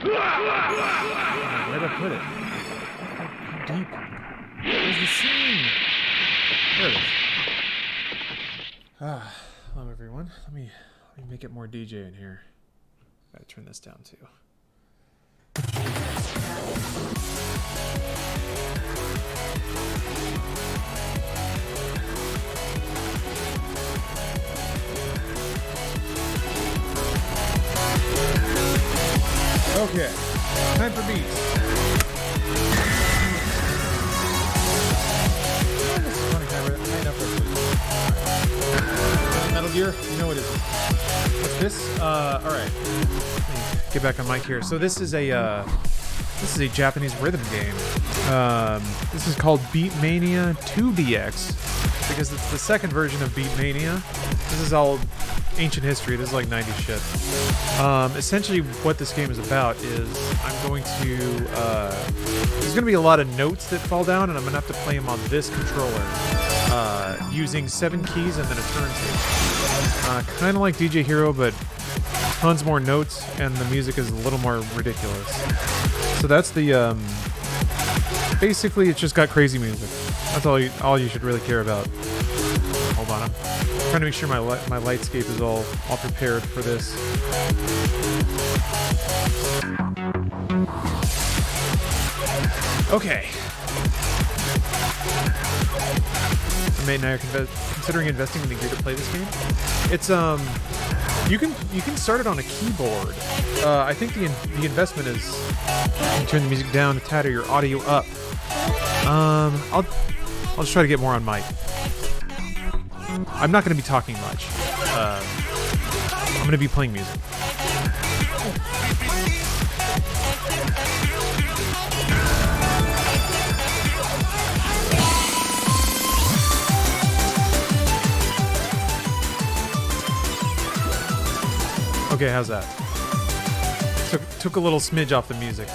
Where did I put it? How deep? Where's the scene? There it is. Hello everyone. Let me make it more DJ in here. Gotta turn this down too. Okay, time for beats. This is funny, can I tighten up real quick? Metal Gear? You know what it is. What's this? Alright. Get back on mic here. So this is a Japanese rhythm game. This is called Beatmania IIDX because it's the second version of Beatmania. This is all ancient history. This is like 90s shit. Essentially what this game is about is I'm going to there's gonna be a lot of notes that fall down and I'm gonna have to play them on this controller using 7 keys and then a turntable. Kind of like DJ Hero, but tons more notes and the music is a little more ridiculous. So that's the basically it's just got crazy music. That's all you should really care about. Hold on, I'm trying to make sure my lightscape is all prepared for this. Okay. Mate and I are considering investing in the gear to play this game. It's you can start it on a keyboard. I think the investment is you turn the music down a tad or your audio up. I'll just try to get more on mic. I'm not going to be talking much. I'm going to be playing music. Okay, how's that? Took a little smidge off the music.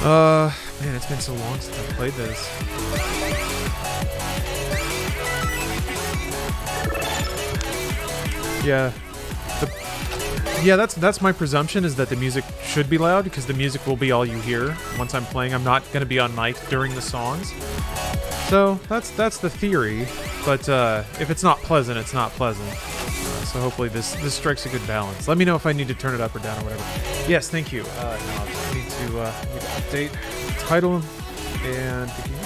Man, it's been so long since I played this. Yeah, that's my presumption is that the music should be loud because the music will be all you hear once I'm playing. I'm not going to be on mic during the songs. So that's the theory, but if it's not pleasant, it's not pleasant. So hopefully this strikes a good balance. Let me know if I need to turn it up or down or whatever. Yes, thank you. Now I need to update the title and the game.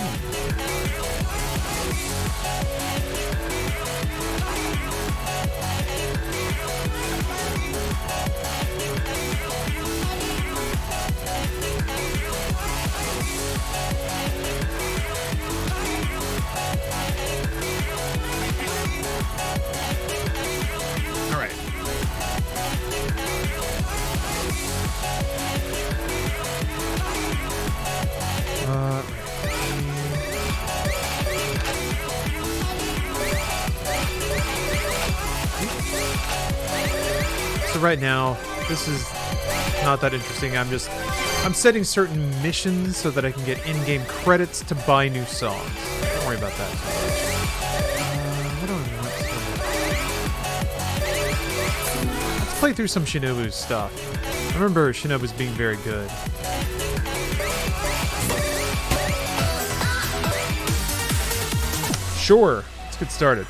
So right now, this is not that interesting. I'm setting certain missions so that I can get in-game credits to buy new songs. Don't worry about that too much. What do I want to... Let's play through some Shinobu's stuff. I remember Shinobu's being very good. Sure, let's get started.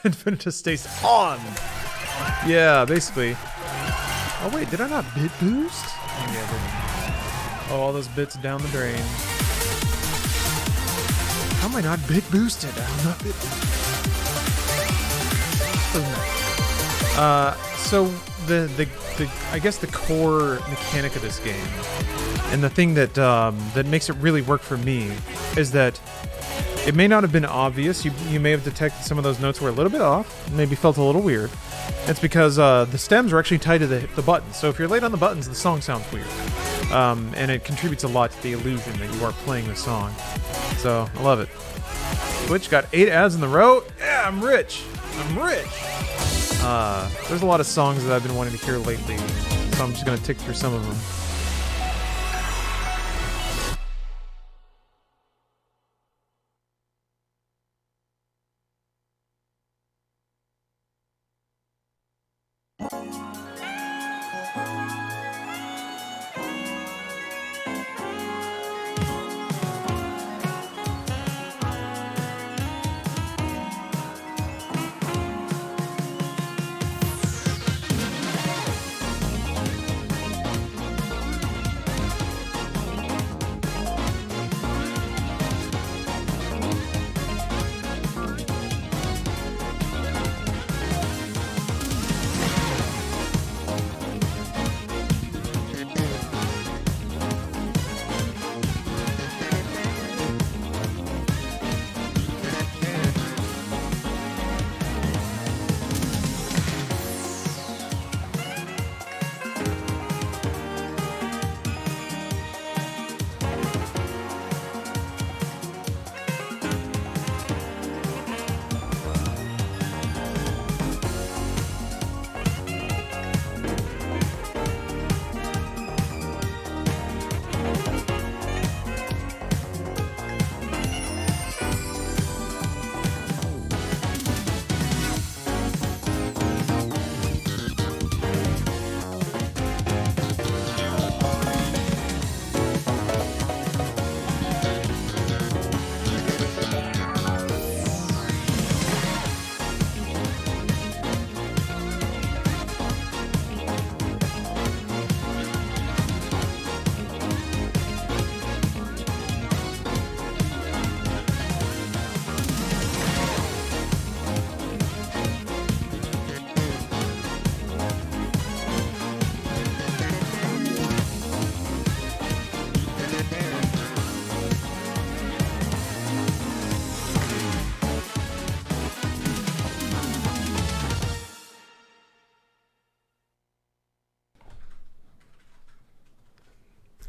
Infinitas stays on. Yeah, basically. Oh wait, did I not bit boost? Maybe I didn't. Oh, all those bits down the drain. How am I not bit boosted? I'm not bit boosted. So the I guess the core mechanic of this game, and the thing that that makes it really work for me, is that it may not have been obvious. You may have detected some of those notes were a little bit off, maybe felt a little weird. It's because the stems are actually tied to the buttons. So if you're late on the buttons, the song sounds weird, and it contributes a lot to the illusion that you are playing the song. So I love it. Twitch got 8 ads in the row. Yeah, I'm rich. I'm rich. There's a lot of songs that I've been wanting to hear lately, so I'm just gonna tick through some of them.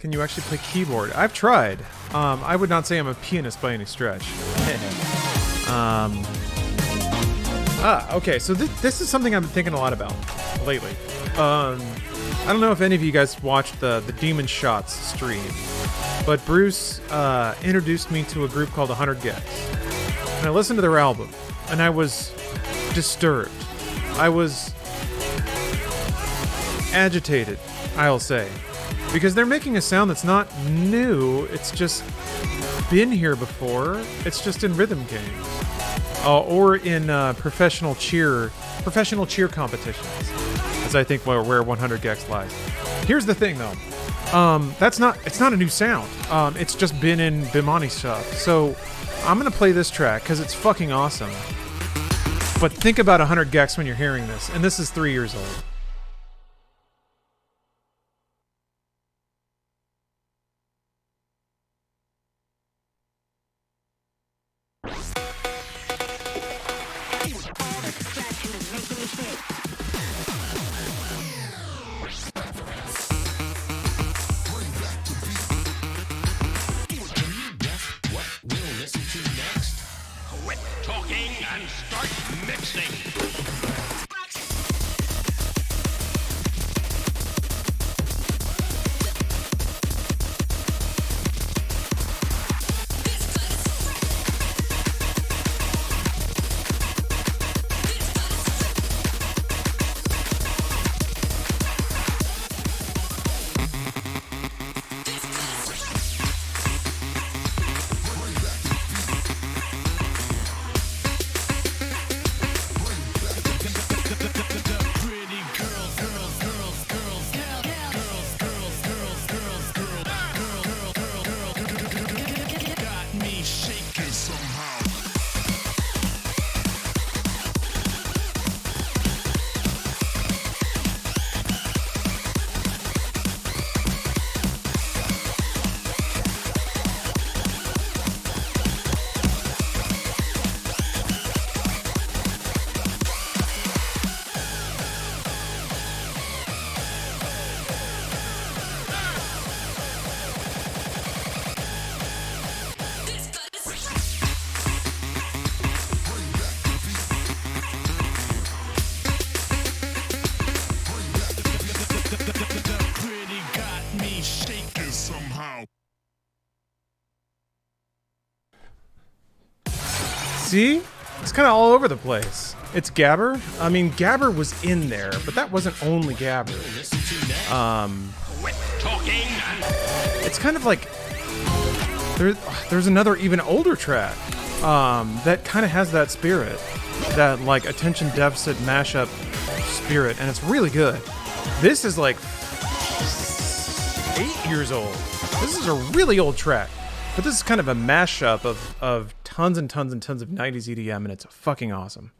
Can you actually play keyboard? I've tried. I would not say I'm a pianist by any stretch. Okay, so this is something I've been thinking a lot about lately. I don't know if any of you guys watched the Demon Shots stream, but Bruce introduced me to a group called 100 Gex. And I listened to their album, and I was disturbed. I was agitated, I'll say. Because they're making a sound that's not new, it's just been here before. It's just in rhythm games. Or in professional cheer competitions. As I think where 100 Gex lies. Here's the thing though. It's not a new sound. It's just been in Beatmania stuff. So I'm gonna play this track because it's fucking awesome. But think about 100 Gex when you're hearing this, and this is 3 years old. See? It's kind of all over the place. It's Gabber. I mean, Gabber was in there, but that wasn't only Gabber. It's kind of like there's another even older track that kind of has that spirit, that like attention deficit mashup spirit, and it's really good. This is like 8 years old. This is a really old track, but this is kind of a mashup of tons and tons and tons of 90s EDM, and it's fucking awesome.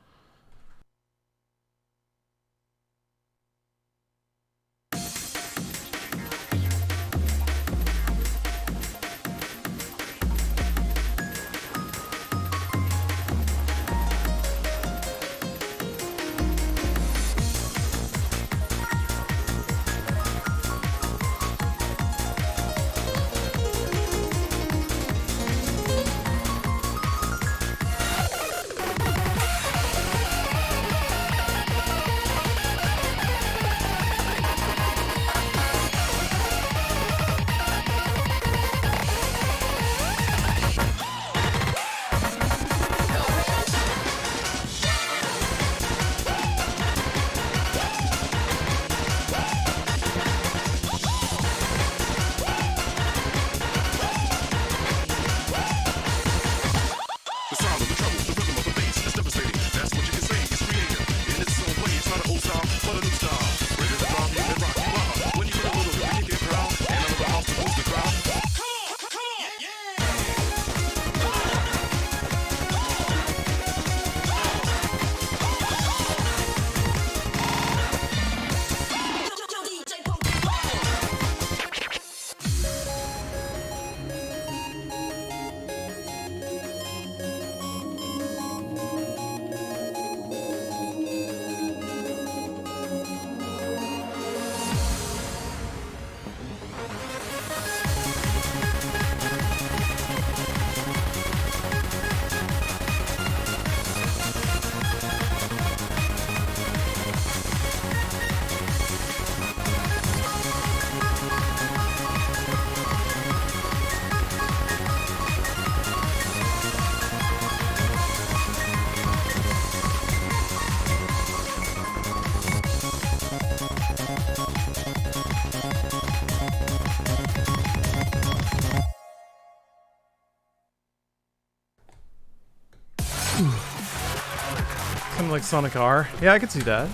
Kind of like Sonic R. Yeah, I could see that.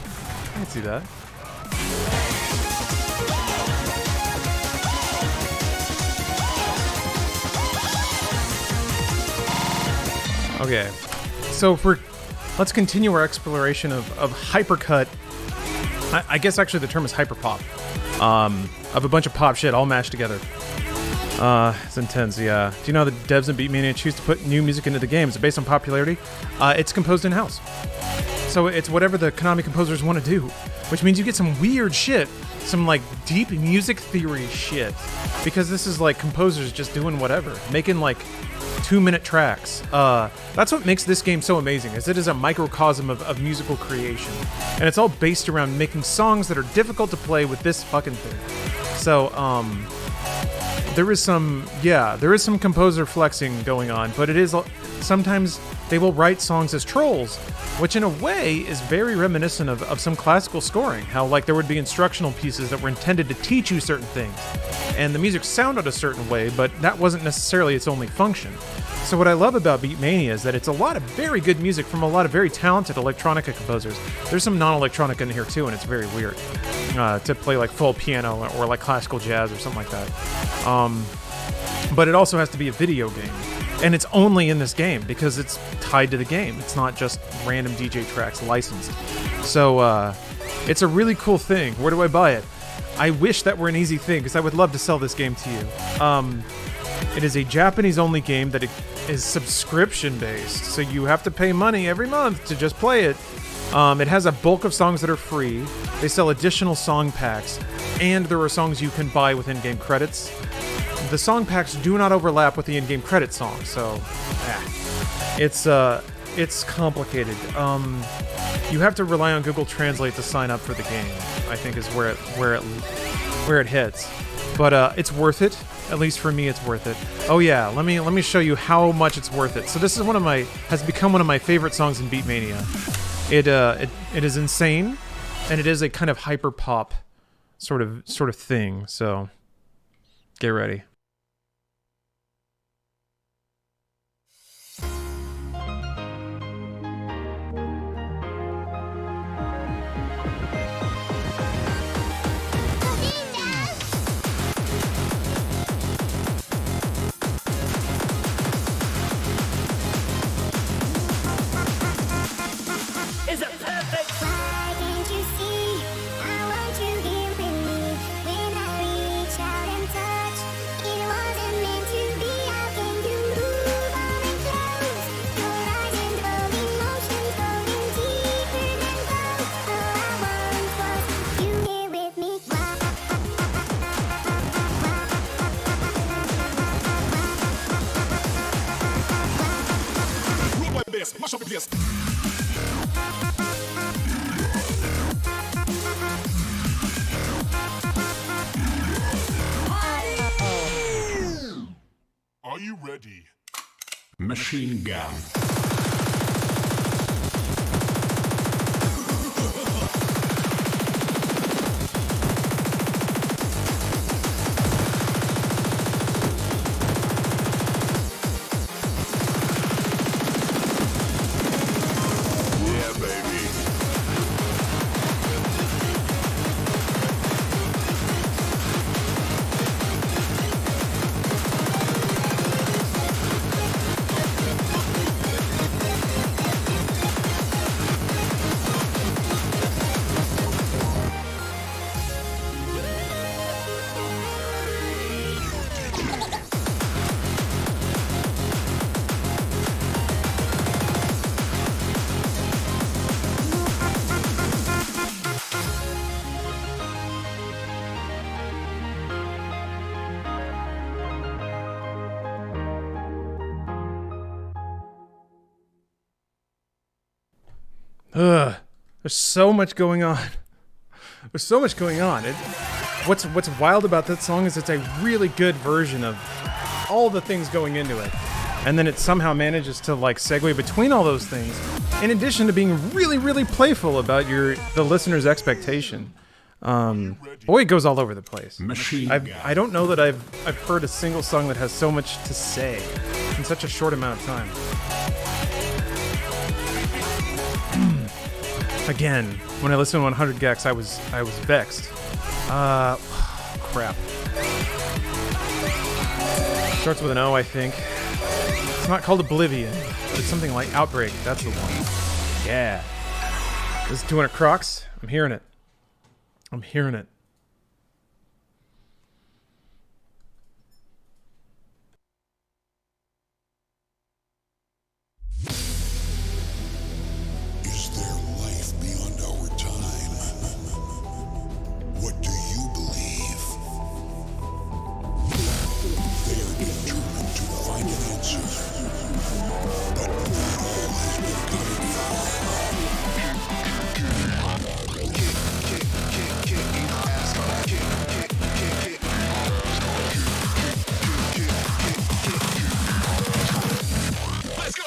I could see that. Okay, so let's continue our exploration of hypercut. I guess actually the term is hyperpop. Of a bunch of pop shit all mashed together. It's intense, yeah. Do you know that devs in Beatmania choose to put new music into the game? Is it based on popularity? It's composed in-house. So it's whatever the Konami composers want to do, which means you get some weird shit, some like deep music theory shit, because this is like composers just doing whatever, making like 2-minute tracks. That's what makes this game so amazing, is it is a microcosm of musical creation, and it's all based around making songs that are difficult to play with this fucking thing. So, there is some composer flexing going on, but it is sometimes they will write songs as trolls, which in a way is very reminiscent of some classical scoring, how like there would be instructional pieces that were intended to teach you certain things, and the music sounded a certain way, but that wasn't necessarily its only function. So what I love about Beatmania is that it's a lot of very good music from a lot of very talented electronica composers. There's some non-electronica in here too, and it's very weird to play like full piano or like classical jazz or something like that. But it also has to be a video game. And it's only in this game because it's tied to the game. It's not just random DJ tracks licensed. So it's a really cool thing. Where do I buy it? I wish that were an easy thing because I would love to sell this game to you. It is a Japanese-only game that is subscription-based, so you have to pay money every month to just play it. It has a bulk of songs that are free. They sell additional song packs, and there are songs you can buy with in-game credits. The song packs do not overlap with the in-game credit songs, so it's complicated. You have to rely on Google Translate to sign up for the game, I think is where it hits. but it's worth it. At least for me, it's worth it. Oh yeah, let me show you how much it's worth it. So this is has become one of my favorite songs in Beatmania. It is insane, and it is a kind of hyper pop sort of thing. So get ready. Are you ready? Machine gun. There's so much going on. There's so much going on. What's wild about that song is it's a really good version of all the things going into it. And then it somehow manages to like segue between all those things, in addition to being really, really playful about the listener's expectation. Boy, it goes all over the place. I don't know that I've heard a single song that has so much to say in such a short amount of time. Again, when I listened to 100 Gex, I was vexed. Crap. Starts with an O, I think. It's not called Oblivion, but it's something like Outbreak. That's the one. Yeah. This is 200 Crocs. I'm hearing it. I'm hearing it. Is there life beyond our time? What do you believe? They are determined to find an answer, but not all has been accounted for. Let's go!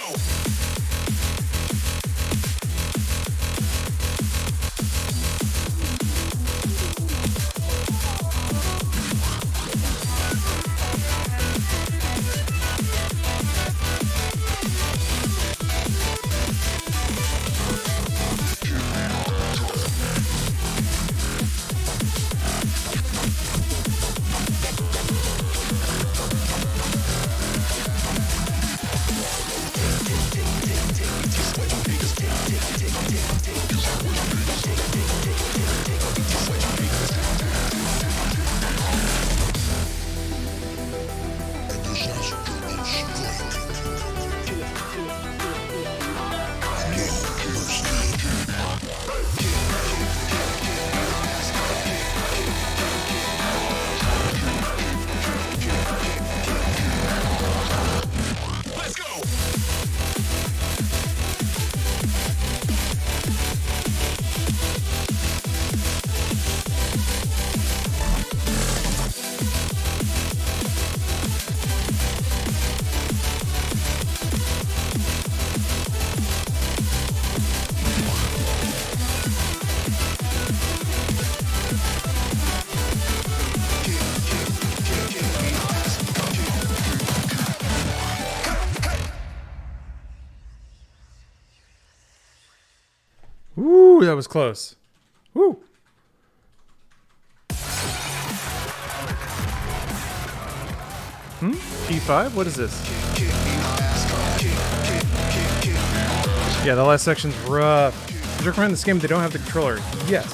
Woo, that was close. Woo. P5? What is this? Yeah, the last section's rough. Would you recommend this game if they don't have the controller? Yes.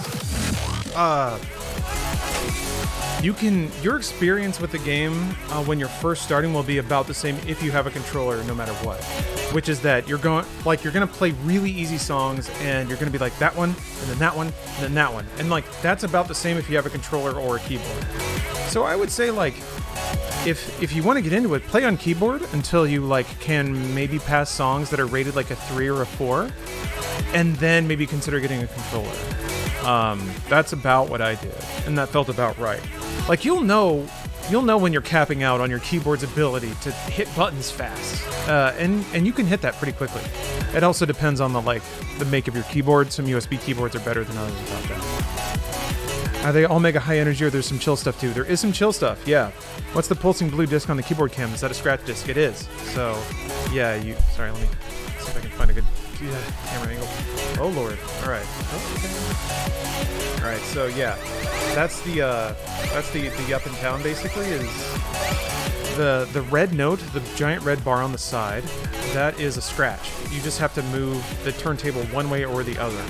Your experience with the game when you're first starting will be about the same if you have a controller, no matter what. Which is that you're gonna play really easy songs, and you're gonna be like that one, and then that one, and then that one, and like that's about the same if you have a controller or a keyboard. So I would say like, if you want to get into it, play on keyboard until you like can maybe pass songs that are rated like a 3 or a 4, and then maybe consider getting a controller. That's about what I did, and that felt about right. Like you'll know when you're capping out on your keyboard's ability to hit buttons fast, and you can hit that pretty quickly. It also depends on the make of your keyboard. Some USB keyboards are better than others about that. Are they all mega high energy, or there's some chill stuff too? There is some chill stuff, yeah. What's the pulsing blue disc on the keyboard cam? Is that a scratch disc? It is. So, yeah, sorry, let me see if I can find a good camera angle. Oh, Lord. All right. Okay. All right, so yeah, that's the up and down basically is the red note, the giant red bar on the side. That is a scratch. You just have to move the turntable one way or the other.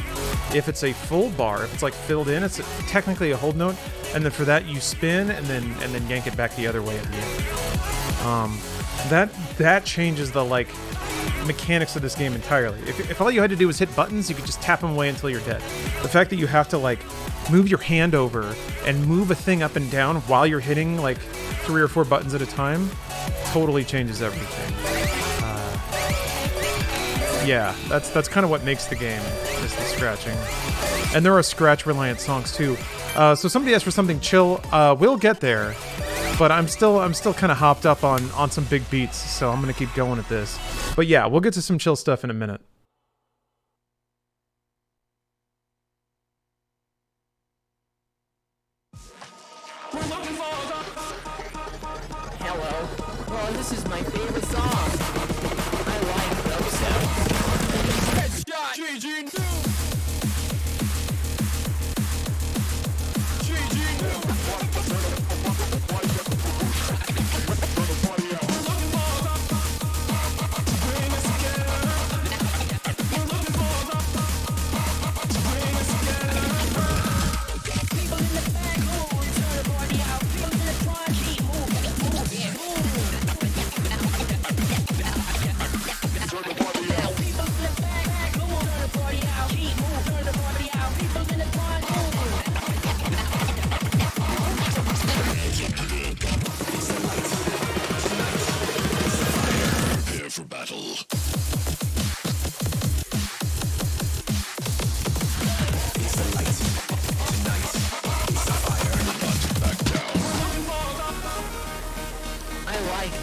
If it's a full bar, if it's like filled in, it's technically a hold note, and then for that you spin and then yank it back the other way at the end. That changes the like mechanics of this game entirely. If all you had to do was hit buttons, you could just tap them away until you're dead. The fact that you have to like move your hand over and move a thing up and down while you're hitting like 3 or 4 buttons at a time totally changes everything. Yeah, that's kind of what makes the game, is the scratching. And there are scratch-reliant songs too. So somebody asked for something chill. We'll get there, but I'm still kind of hopped up on some big beats, so I'm gonna keep going at this. But yeah, we'll get to some chill stuff in a minute. Hello. Oh, this is my favorite song. I like dubstep.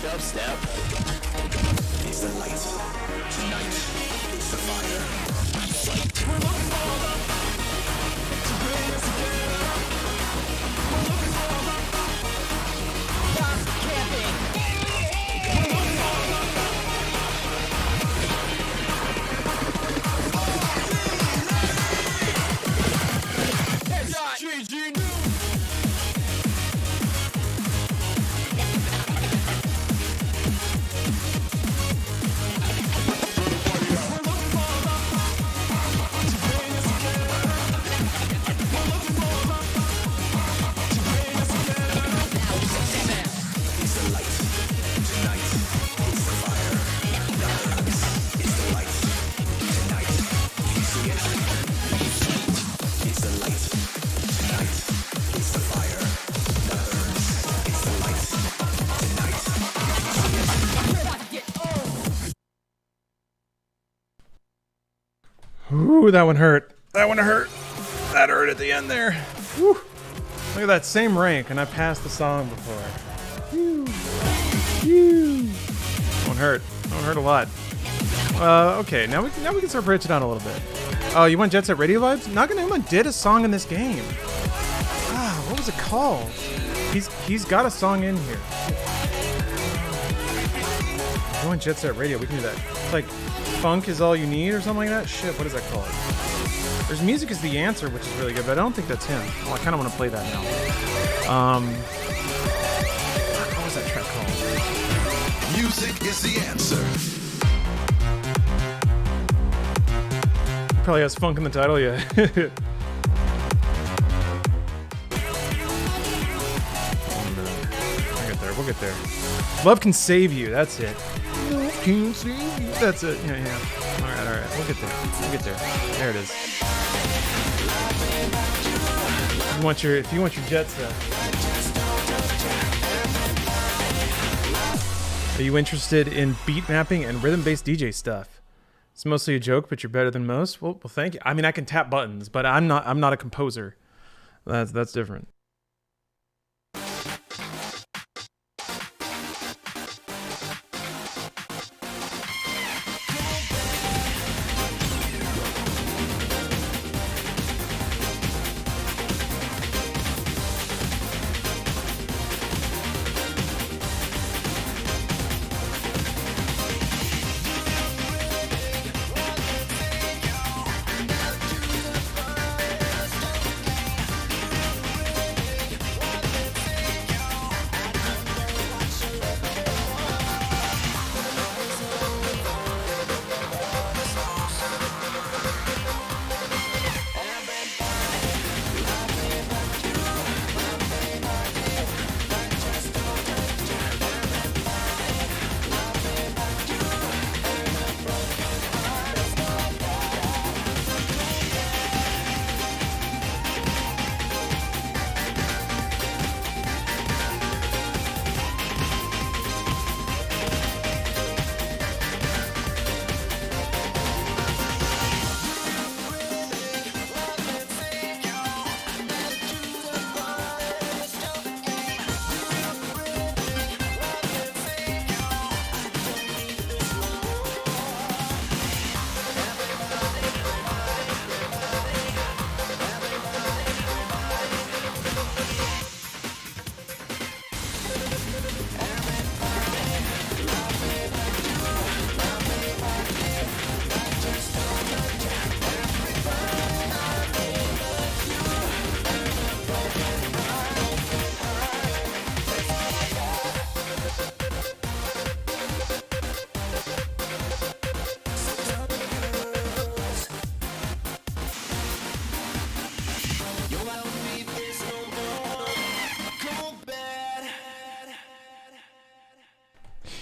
Dubstep. It's the light. Tonight, it's the fire. Fight. We're looking to bring us together. We're looking stop camping. GG. Ooh, that one hurt. That one hurt. That hurt at the end there. Whew. Look at that, same rank, and I passed the song before. Whew. Whew. That one hurt. That one hurt a lot. Okay, now we can start branching out a little bit. Oh, you want Jet Set Radio vibes? Naganuma did a song in this game. Ah, what was it called? He's got a song in here. You want Jet Set Radio? We can do that. It's like Funk Is All You Need or something like that? Shit, what is that called? There's Music is the Answer, which is really good, but I don't think that's him. Oh, I kind of want to play that now. What was that track called? Music is the answer. Probably has funk in the title, yeah. We'll get there. Love Can Save You, that's it. Love can save you. That's it. Yeah. Alright. We'll get there. There it is. If you want your jet set. Are you interested in beat mapping and rhythm-based DJ stuff? It's mostly a joke, but you're better than most. Well, thank you. I mean, I can tap buttons, but I'm not a composer. That's different.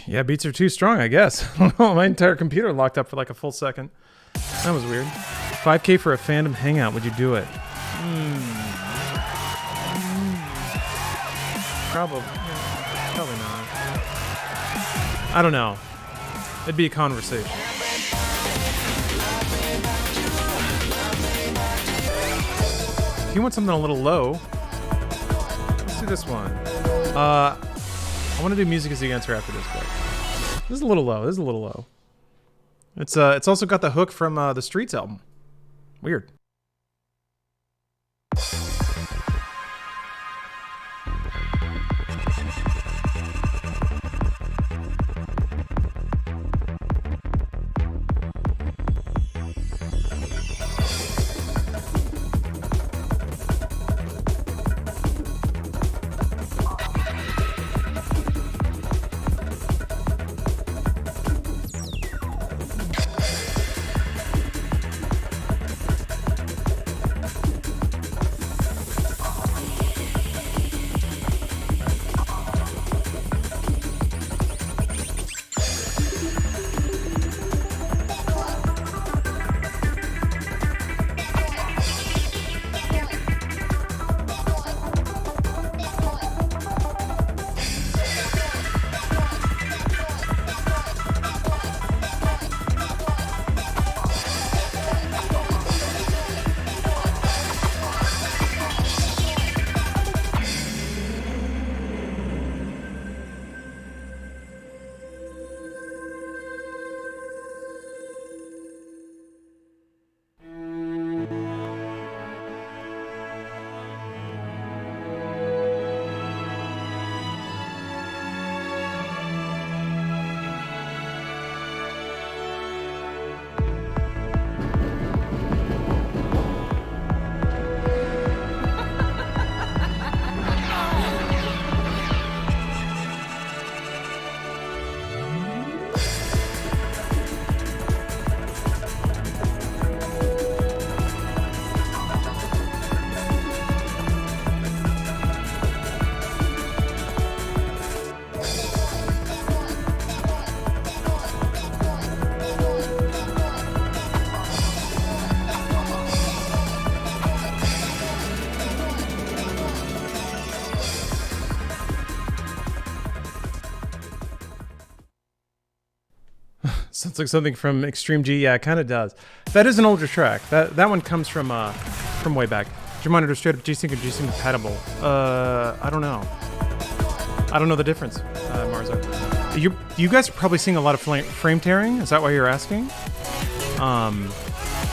Yeah, beats are too strong, I guess. My entire computer locked up for like a full second. That was weird. 5K for a fandom hangout. Would you do it? Probably not. I don't know. It'd be a conversation. If you want something a little low, let's do this one. I want to do Music as the Answer after this break. This is a little low. It's also got the hook from the Streets album. Weird. Sounds like something from Extreme G. Yeah, it kind of does. That is an older track. That one comes from way back. Is your monitor straight up G-Sync or G-Sync compatible? I don't know. I don't know the difference, Marzo. You guys are probably seeing a lot of frame tearing. Is that why you're asking?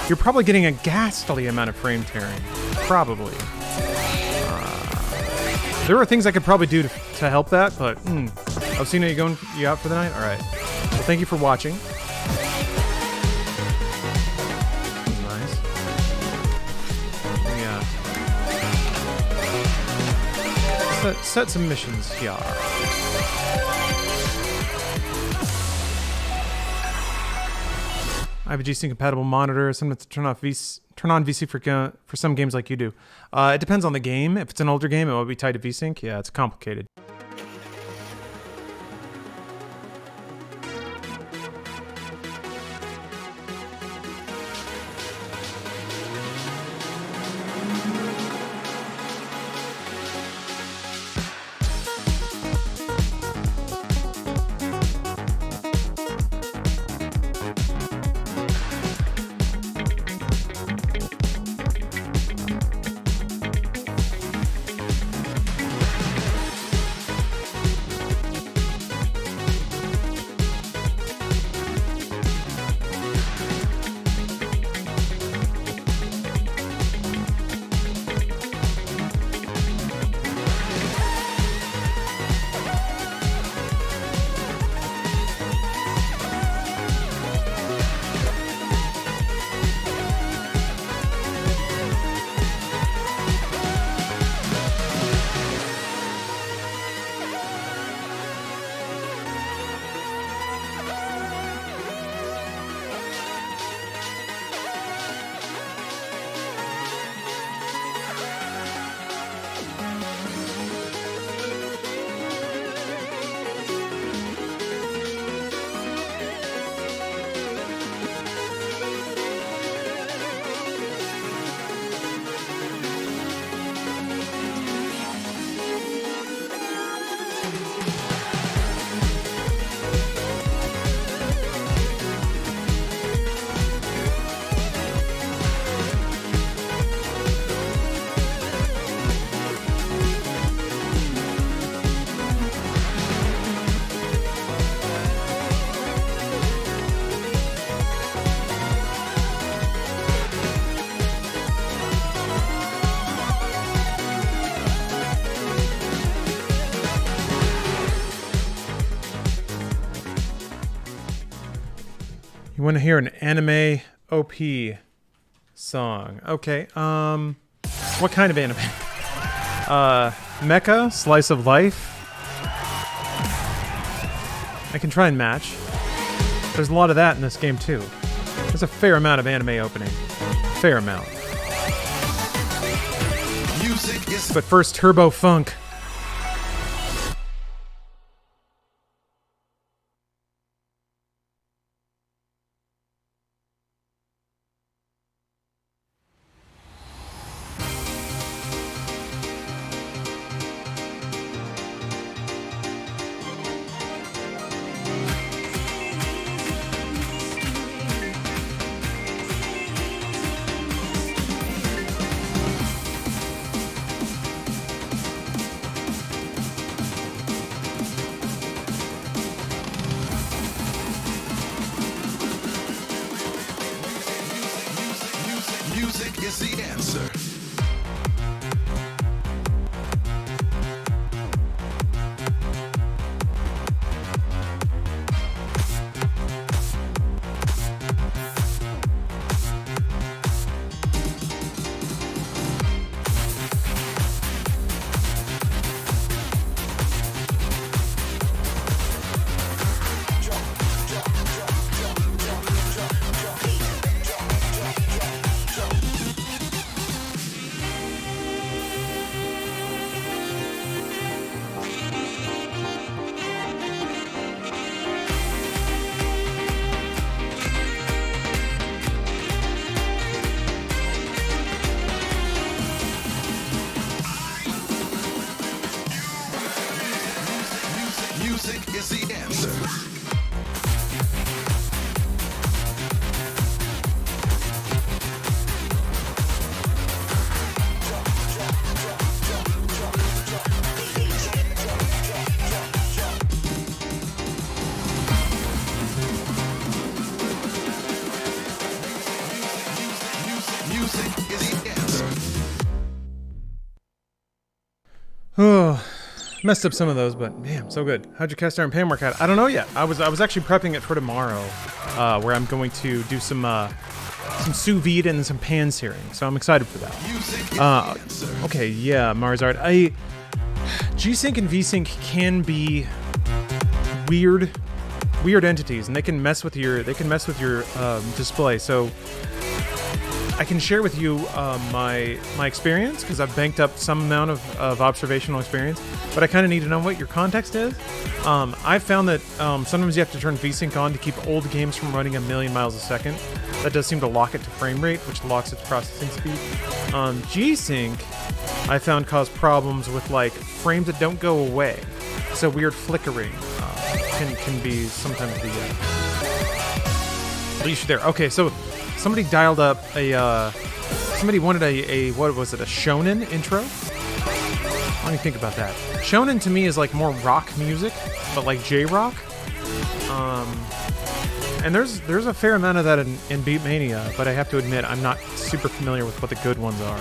You're probably getting a ghastly amount of frame tearing. Probably. There are things I could probably do to help that, but Osina, you out for the night? All right. Well, thank you for watching. Nice. Yeah. Set some missions here. I have a G-Sync compatible monitor. Sometimes turn on VC for some games like you do. It depends on the game. If it's an older game, it will be tied to VSync. Yeah, it's complicated. You want to hear an anime OP song? Okay. What kind of anime? Mecha, slice of life. I can try and match. There's a lot of that in this game too. There's a fair amount of anime opening. Fair amount. But first, Turbo Funk. Music is the answer. Music is the answer. Messed up some of those, but damn, so good. How'd your cast iron pan work out? I don't know yet. I was actually prepping it for tomorrow, where I'm going to do some sous vide and some pan searing. So I'm excited for that. Okay, yeah, Marzard. G-Sync and V-Sync can be weird entities, and they can mess with your display. So I can share with you my experience, because I've banked up some amount of observational experience, but I kind of need to know what your context is. I found that sometimes you have to turn VSync on to keep old games from running a million miles a second. That does seem to lock it to frame rate, which locks its processing speed. G-Sync, I found, caused problems with like frames that don't go away. So weird flickering can be sometimes the issue there. Okay, so somebody dialed up somebody wanted a what was it, a shonen intro? What do you think about that? Shonen to me is like more rock music, but like J-rock. And there's a fair amount of that in Beatmania, but I have to admit I'm not super familiar with what the good ones are.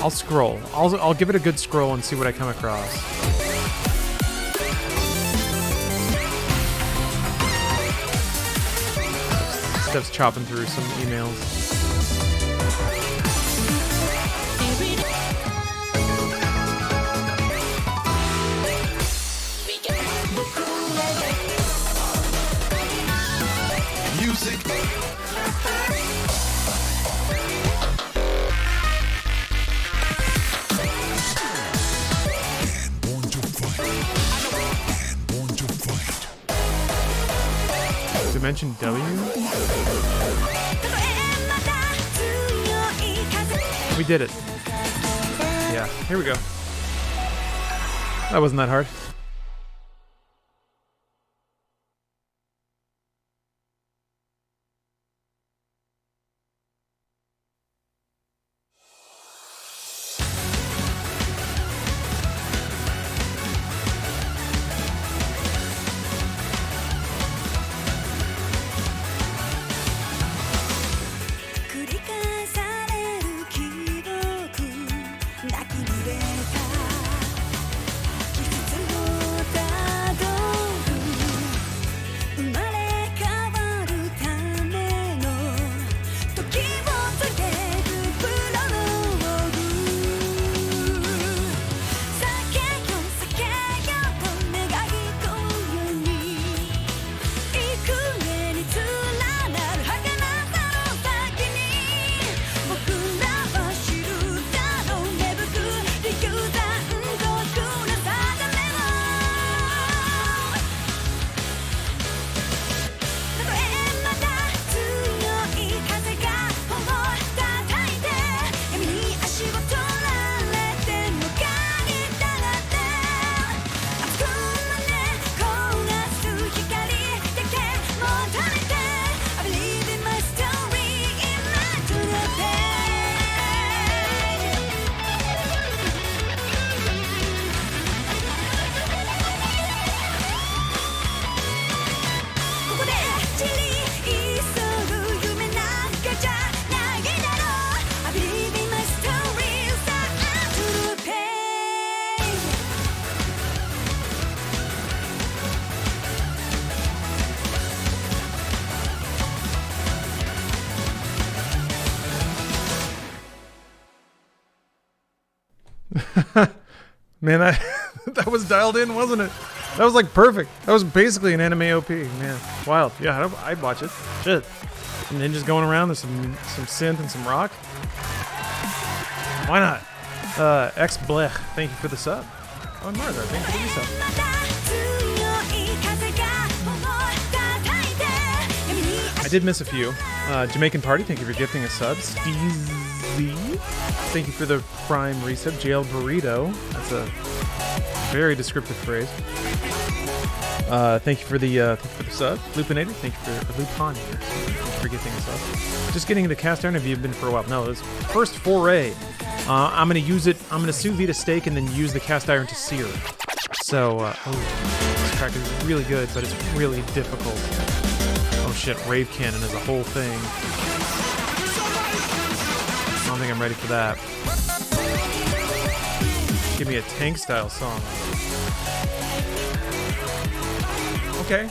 I'll scroll. I'll give it a good scroll and see what I come across. Steph's chopping through some emails. Music. And born to fight. And born to fight. Dimension W? We did it. Yeah, here we go. That wasn't that hard. Man, that was dialed in, wasn't it? That was like perfect. That was basically an anime OP, man. Wild. Yeah, I'd watch it. Shit. Some ninjas going around. There's some synth and some rock. Why not? X Blech, thank you for the sub. Oh, and Martha, thank you for the sub. I did miss a few. Jamaican Party, thank you for gifting a sub. Steezy, thank you for the prime resub. JL Burrito, that's a very descriptive phrase. Thank you for the sub. Lupinator, thank you for Lupon here. Thank you for gifting a sub. Just getting into cast iron. Have you been for a while? No, this first foray. I'm gonna use it. I'm gonna sous vide a steak and then use the cast iron to sear. So, this crack is really good, but it's really difficult. Oh shit, Rave Cannon is a whole thing. I don't think I'm ready for that. Give me a tank style song. Okay.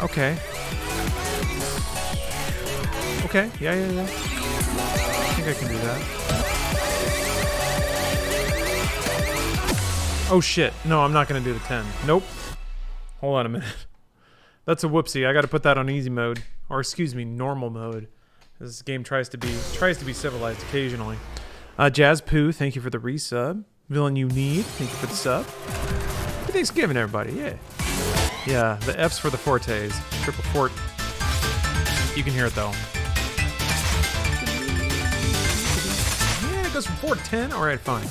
Okay. Okay. Yeah. I think I can do that. Oh shit. No, I'm not gonna do the 10. Nope. Hold on a minute. That's a whoopsie. I gotta put that on easy mode. Or excuse me, normal mode. This game tries to be civilized occasionally. Jazz Poo, thank you for the resub. Villain You Need, thank you for the sub. Happy Thanksgiving, everybody. Yeah, the F's for the fortes. Triple fort. You can hear it though. Yeah, it goes from 4 to 10. All right, fine.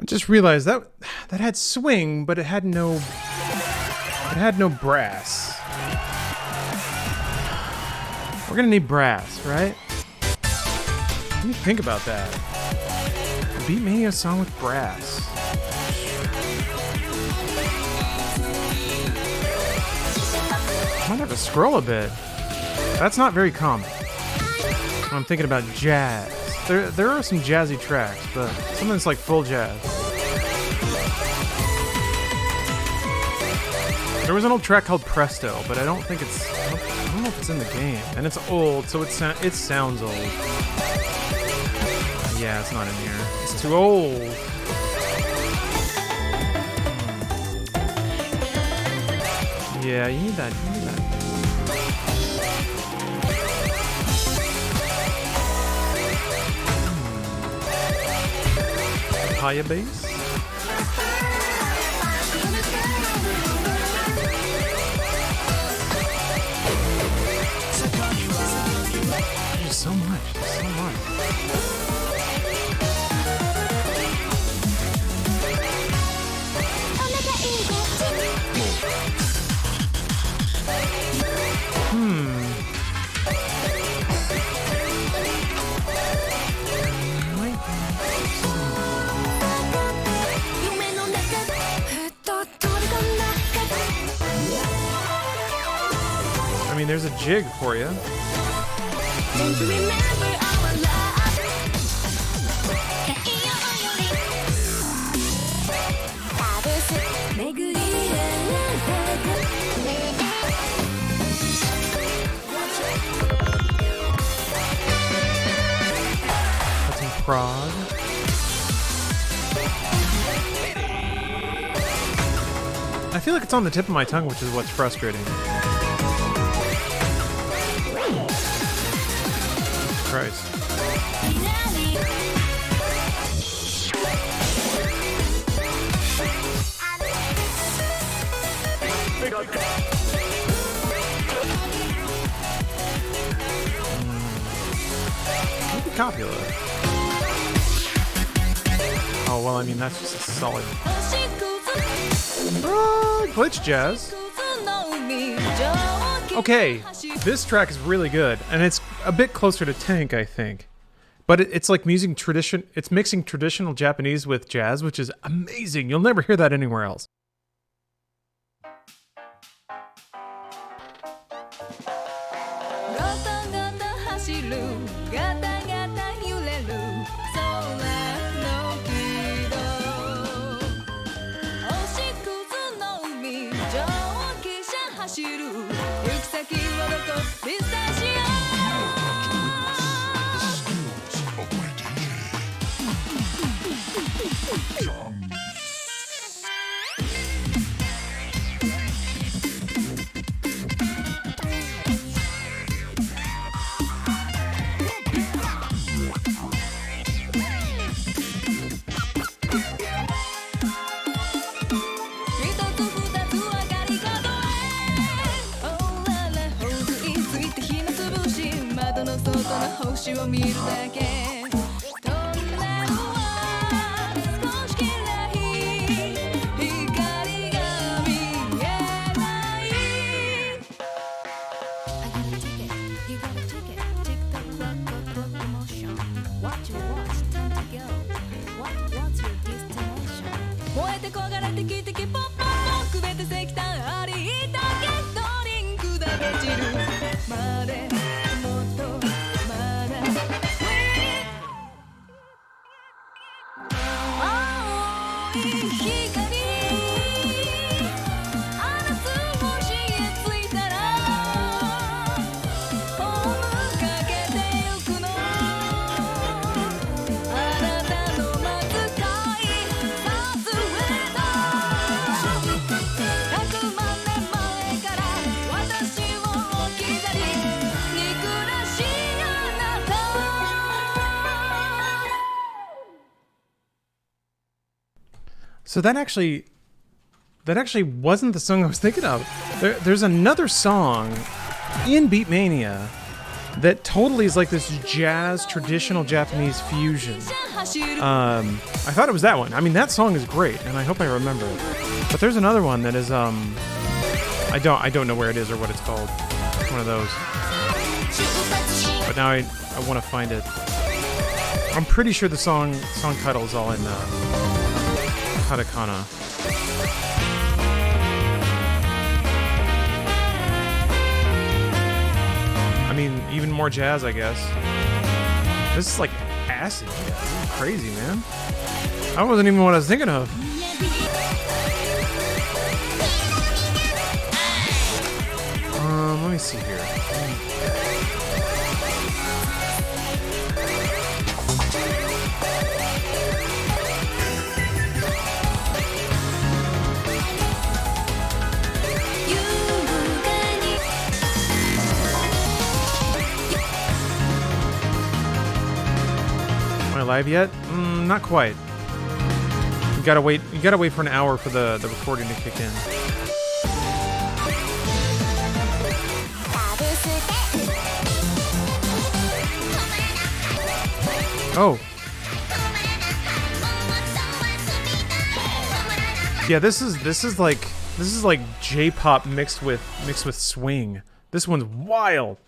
Just realized that had swing, but it had no brass. We're gonna need brass, right? Let me think about that. A Beatmania song with brass. Might have to scroll a bit. That's not very common. I'm thinking about jazz. There are some jazzy tracks, but something that's like full jazz. There was an old track called Presto, but I don't think it's. I don't know if it's in the game, and it's old, so it sounds old. Yeah, it's not in here. It's too old. Yeah, you need that. Higher bass. There's so much. I mean, there's a jig for you. That's in prog. I feel like it's on the tip of my tongue, which is what's frustrating. Christ. copula. Oh, well, I mean, that's just a solid... glitch jazz. Okay, this track is really good, and it's a bit closer to Tank, I think. But it's like mixing traditional Japanese with jazz, which is amazing. You'll never hear that anywhere else. So that actually wasn't the song I was thinking of. There's another song in Beatmania that totally is like this jazz traditional Japanese fusion. I thought it was that one. I mean, that song is great, and I hope I remember it. But there's another one that is I don't know where it is or what it's called. It's one of those. But now I want to find it. I'm pretty sure the song title is all in katakana. I mean, even more jazz, I guess. This is like acid jazz. This is crazy, man. That wasn't even what I was thinking of. Let me see here. Am I live yet? Not quite. You gotta wait for an hour for the recording to kick in. Oh. Yeah, this is like J-pop mixed with swing. This one's wild.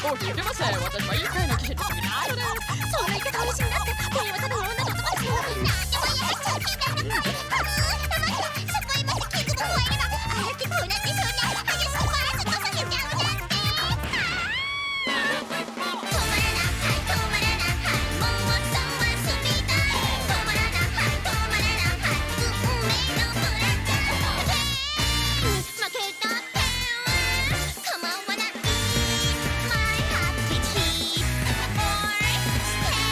お聞いてません。私は一回の機種ですぎないので。そんな言い方をしなくて、手に渡る女だとかそう。なんでもやっちゃう気になるの。そこへまた聞くも加えれば、ああってこうなってそうな。あげそこからずっと下げちゃうなんて。止まらなはい止まらなはいもうそうはスピード止まらなはい止まらなはい運命のブラック負けたって構わない My heart beats keep or stand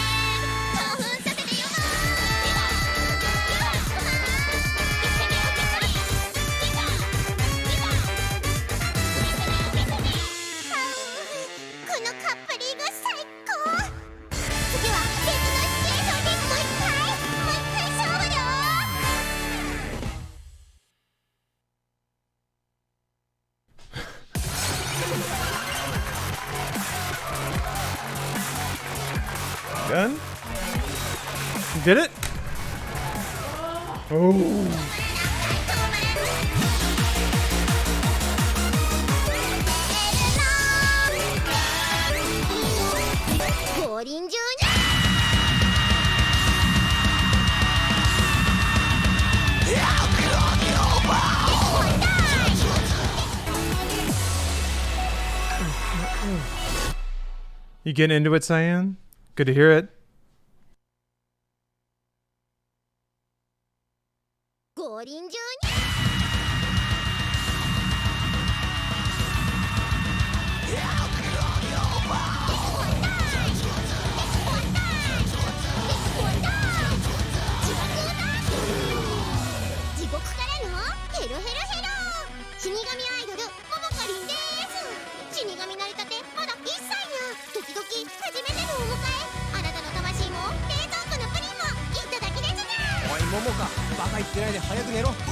興奮させてよこのカップリング最高次は別のシチュエーションでもう一回勝負よDone? You did it? Oh. 五輪中にYou getting into it, Cyan? Good to hear it. 五輪中に地獄からのヘロヘロヘロ死神アイドルモモカリンです死神なりたてまだ1歳や時々初めてのお迎えあなたの魂も冷蔵庫のプリンもいただきですなおいモモカバカ言ってないで早く寝ろ。お迎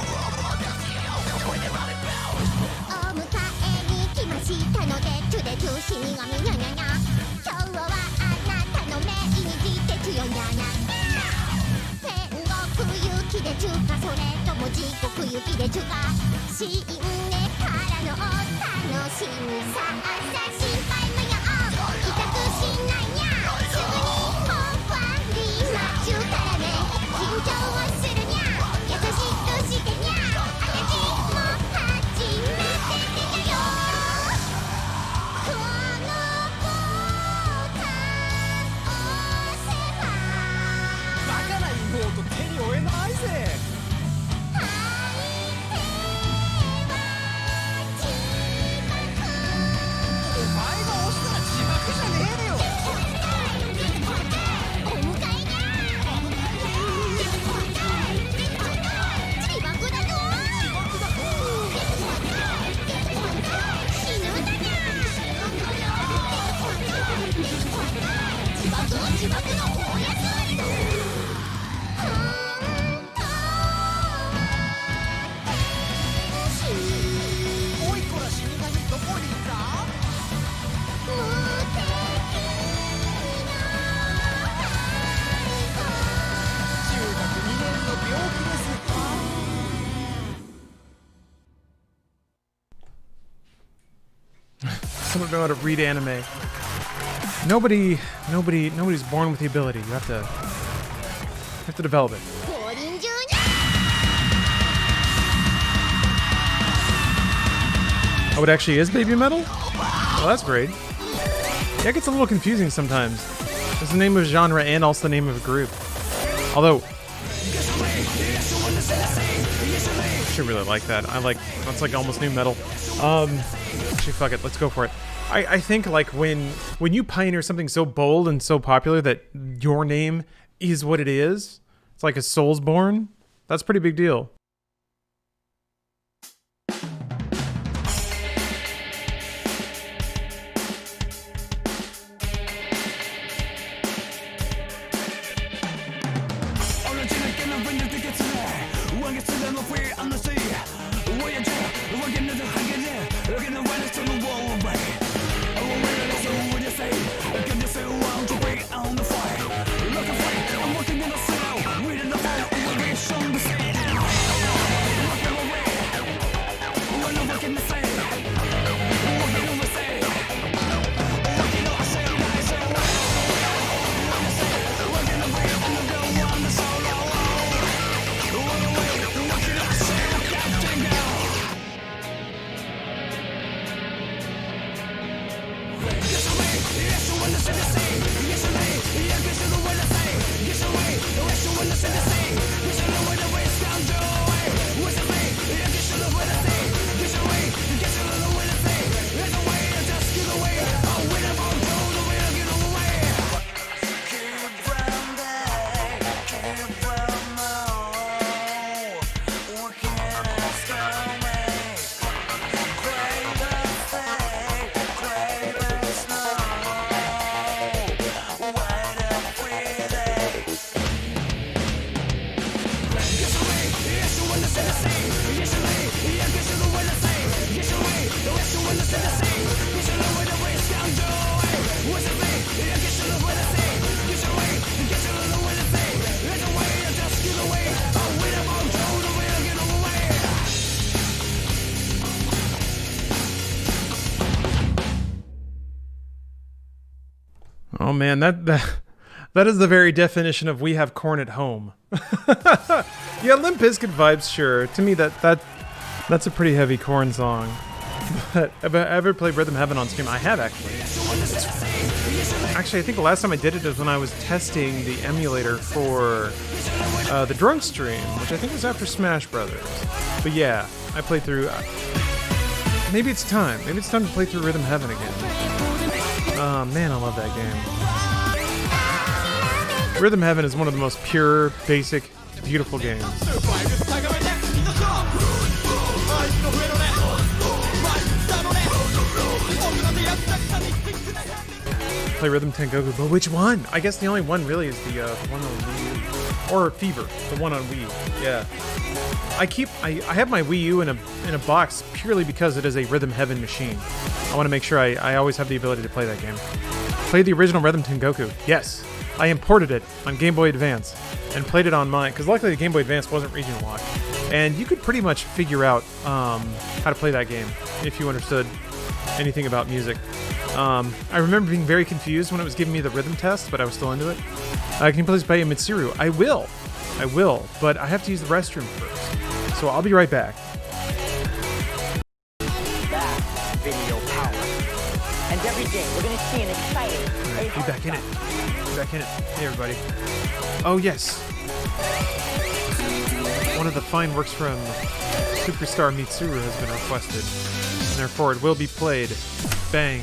えに来ましたのでトゥデトゥ死神ニャニャニャ今日はあなたの命日で強いんだな天国行きでちゅかそれとも地獄行きでちゅか新年からのお楽しみさ朝心配無用痛くしないにゃすぐに終わりまちゅからね緊張をするにゃ優しくしてにゃあたちも初めて見たよこのボタン押せばバカな妹手に負えないぜ。相手は自爆お前が押したら自爆じゃねえよ。お迎えにゃ自爆だぞ死ぬだにゃ自爆の大やつ本当は天使おいこら死神どこにいた。無敵な中学2年の病気です。 Someone know how to read anime. Nobody's born with the ability. You have to develop it. 五輪中に Oh, it actually is baby metal? Oh, that's great. Yeah, it gets a little confusing sometimes. It's the name of a genre and also the name of a group. Although, I actually really like that. That's like almost new metal. Actually, fuck it, let's go for it. I think like when you pioneer something so bold and so popular that your name is what it is, it's like a Soulsborne. That's a pretty big deal. Oh man, that is the very definition of "we have corn at home." Yeah, Limp Bizkit vibes, sure. To me, that's a pretty heavy corn song. But have I ever played Rhythm Heaven on stream? I have actually. Actually, I think the last time I did it was when I was testing the emulator for the drunk stream, which I think was after Smash Brothers. But yeah, I played through. Maybe it's time. Maybe it's time to play through Rhythm Heaven again. Oh man, I love that game. Rhythm Heaven is one of the most pure, basic, beautiful games. Play Rhythm Tengoku, but which one? I guess the only one really is the one on Wii U. Or Fever, the one on Wii. Yeah. I have my Wii U in a box purely because it is a Rhythm Heaven machine. I want to make sure I always have the ability to play that game. Played the original Rhythm Tengoku. Yes. I imported it on Game Boy Advance and played it on mine, because luckily the Game Boy Advance wasn't region locked. And you could pretty much figure out how to play that game if you understood anything about music. I remember being very confused when it was giving me the rhythm test, but I was still into it. Can you please play Mitsuru? I will, but I have to use the restroom first. So I'll be right back. That's video power. And every day we're gonna see an exciting... Alright, be back in it. Be back in it. Hey everybody. Oh yes. One of the fine works from Superstar Mitsuru has been requested, and therefore it will be played. Bang.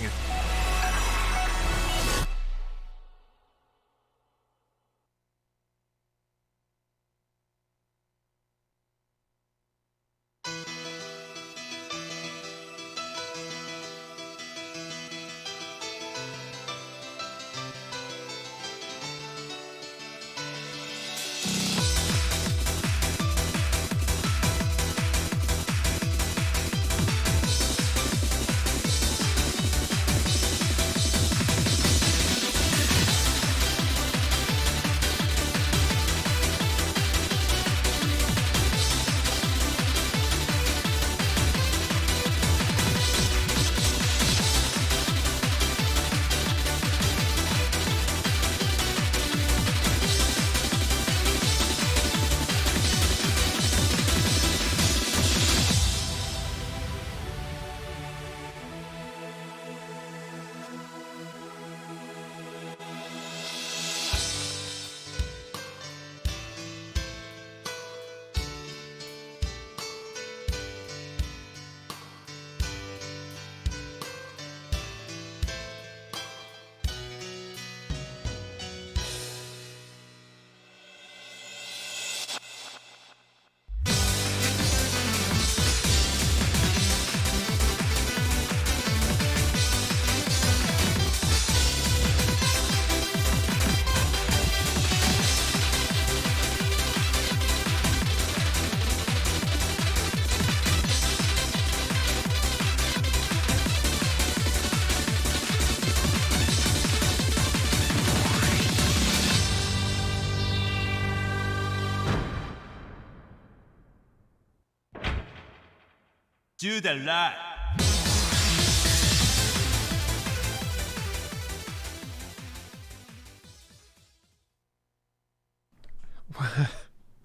Do the lot.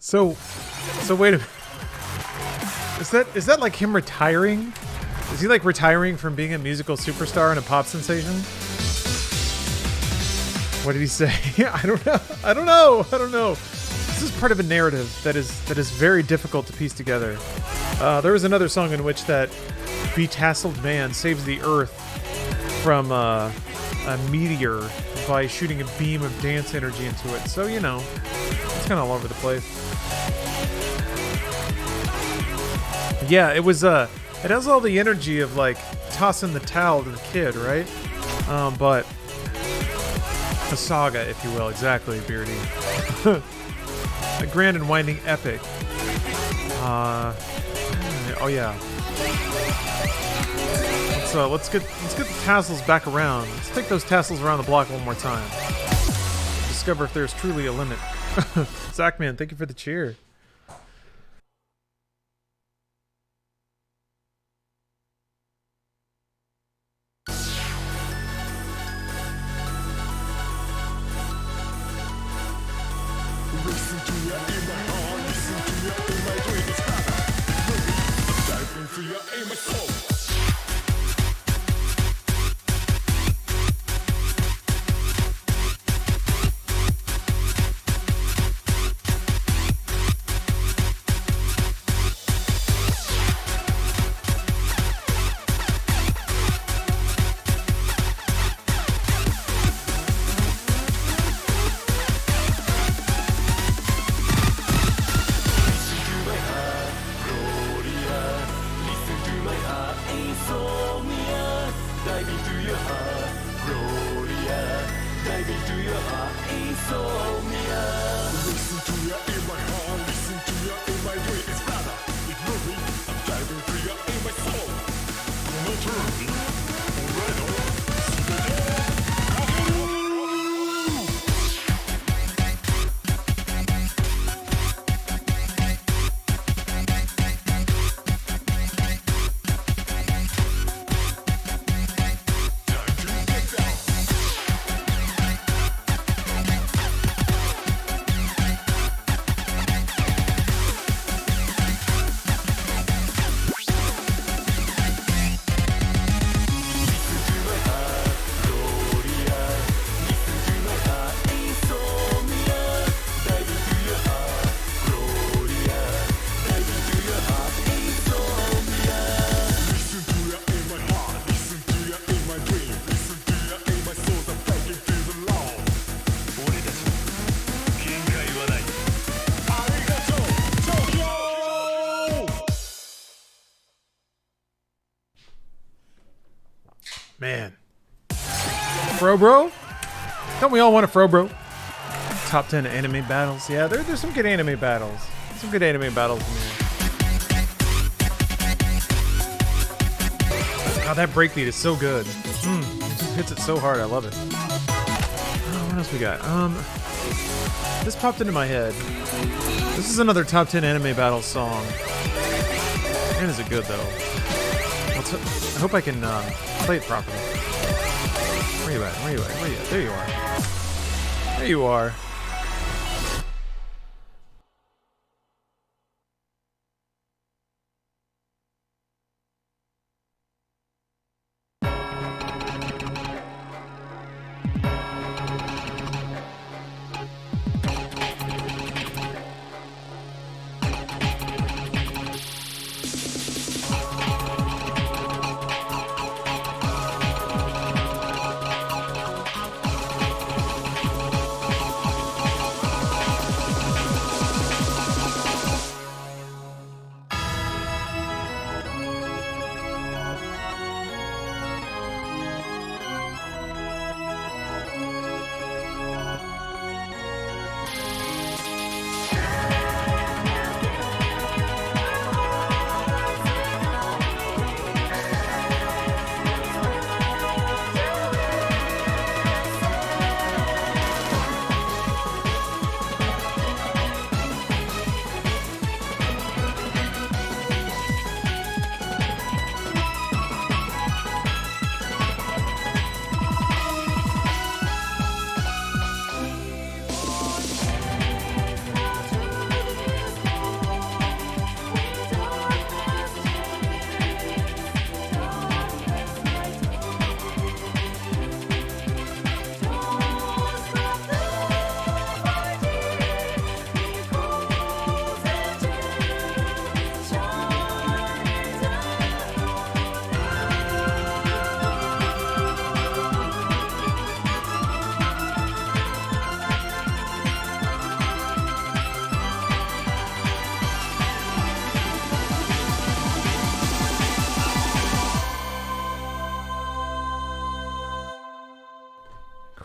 So wait a minute. Is that like him retiring? Is he like retiring from being a musical superstar and a pop sensation? What did he say? I don't know. this is part of a narrative that is very difficult to piece together. There was another song in which that betasseled man saves the Earth from a meteor by shooting a beam of dance energy into it. So, you know, it's kind of all over the place. Yeah, it was, it has all the energy of, like, tossing the towel to the kid, right? But a saga, if you will. Exactly, Beardy. A grand and winding epic. Oh yeah. Let's get the tassels back around. Let's take those tassels around the block one more time. Discover if there's truly a limit. Zachman, thank you for the cheer. Man. Frobro? Don't we all want a Frobro? Top 10 anime battles. Yeah, there's some good anime battles. Some good anime battles in here. God, that breakbeat is so good. Hits it so hard. I love it. Oh, what else we got? This popped into my head. This is another top 10 anime battle song. Man, is it good though. I hope I can play it properly. Where you at? Where you at? Where you at? There you are. There you are.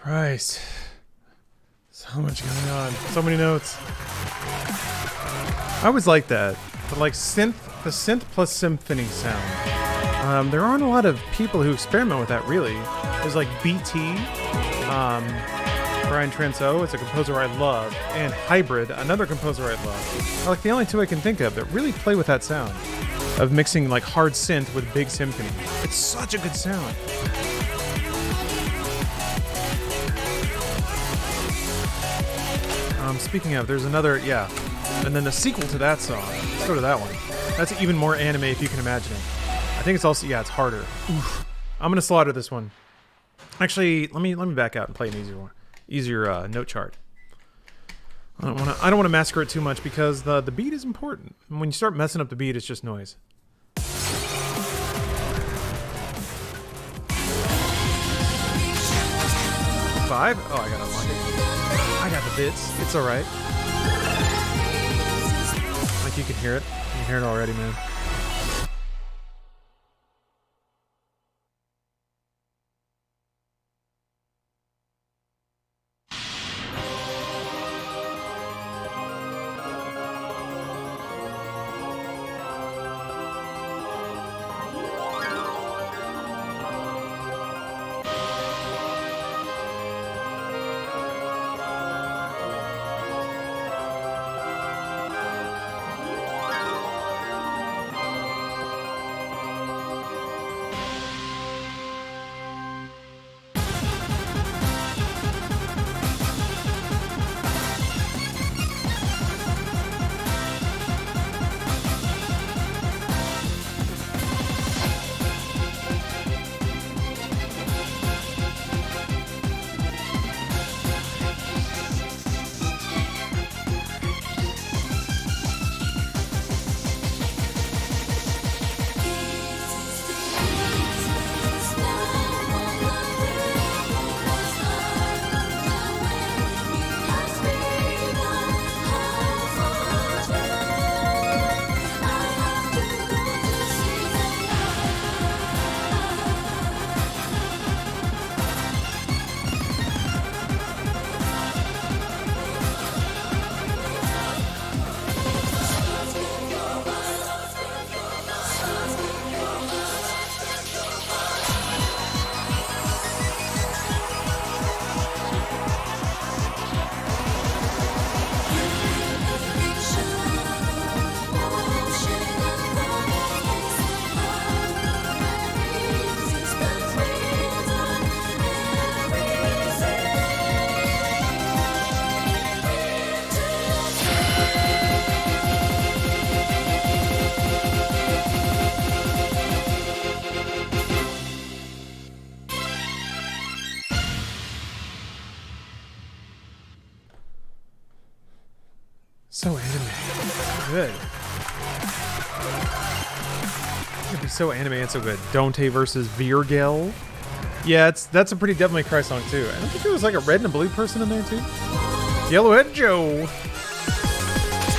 Christ. So much going on. So many notes. I always like that. The like the synth plus symphony sound. There aren't a lot of people who experiment with that really. There's like BT, Brian Transo, it's a composer I love, and Hybrid, another composer I love. They're like the only two I can think of that really play with that sound of mixing like hard synth with big symphony. It's such a good sound. Speaking of, there's another, yeah, and then the sequel to that song. Let's go to that one. That's even more anime if you can imagine it. I think it's also, yeah, it's harder. Oof. I'm gonna slaughter this one. Actually, let me back out and play an easier one, easier note chart. I don't want to massacre it too much because the beat is important. And when you start messing up the beat, it's just noise. 5? Oh, I gotta unlock it. I got the bits. It's alright. Like you can hear it. You can hear it already, man. So anime. Good. It's gonna be so anime and so good. Dante versus Virgil. Yeah, that's a pretty Devil May Cry song too. I don't think there was like a red and a blue person in there too. Yellowhead Joe.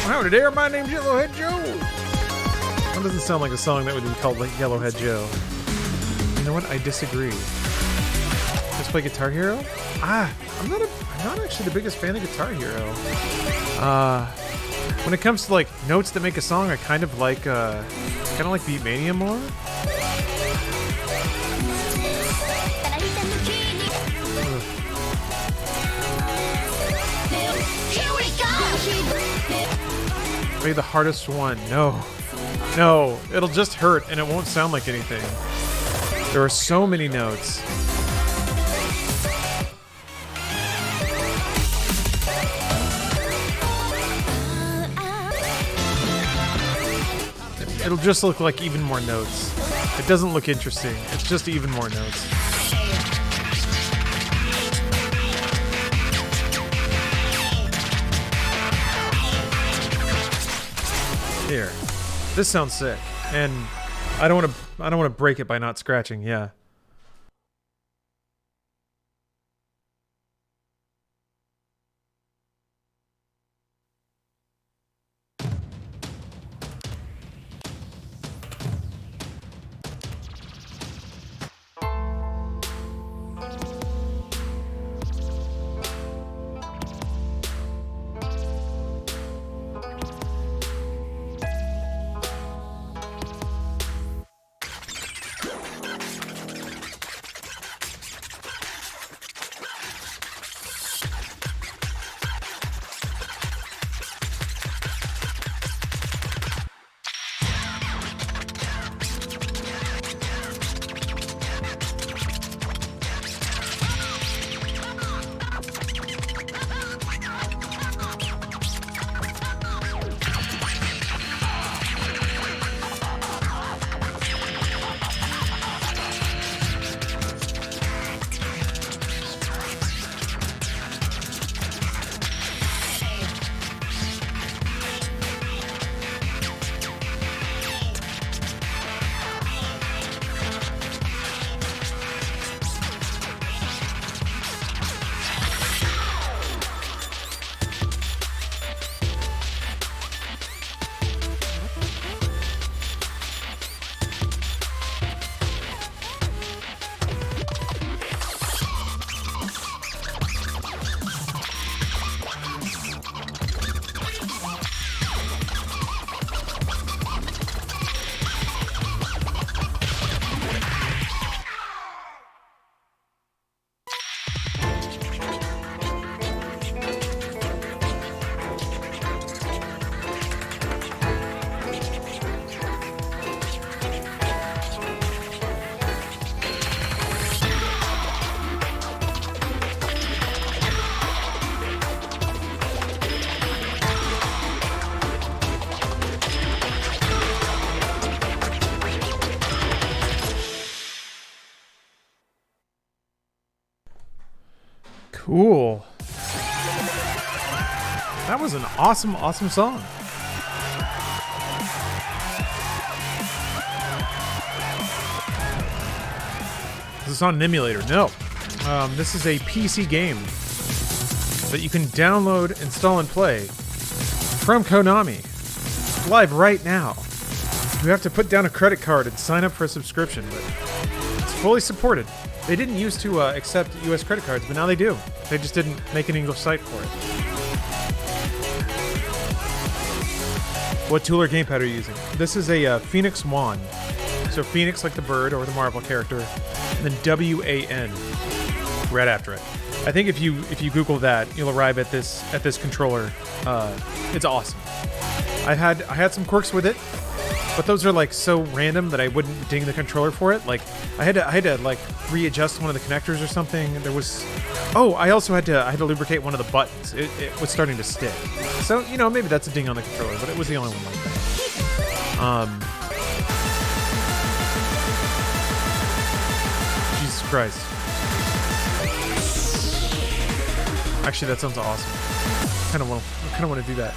Howdy there, my name's Yellowhead Joe. That doesn't sound like a song that would be called like Yellowhead Joe. You know what? I disagree. Let's play Guitar Hero. I'm not actually the biggest fan of Guitar Hero. When it comes to like notes that make a song, I kind of like Beatmania more. Play the hardest one. No, it'll just hurt and it won't sound like anything. There are so many notes. It'll just look like even more notes. It doesn't look interesting. It's just even more notes. Here. This sounds sick. And I don't want to break it by not scratching. Yeah. Cool. That was an awesome, awesome song. Is this on an emulator? No. This is a PC game that you can download, install, and play from Konami. Live right now. You have to put down a credit card and sign up for a subscription, but it's fully supported. They didn't used to accept US credit cards, but now they do. They just didn't make an English site for it. What tool or gamepad are you using? This is a Phoenix Wand. So Phoenix like the bird or the Marvel character, and then WAN right after it. I think if you Google that, you'll arrive at this controller. It's awesome. I had some quirks with it, but those are like so random that I wouldn't ding the controller for it. Like I had to like readjust one of the connectors or something. There was I also had to lubricate one of the buttons. It was starting to stick. So, you know, maybe that's a ding on the controller, but it was the only one like that. Jesus Christ. Actually, that sounds awesome. I kind of want to do that.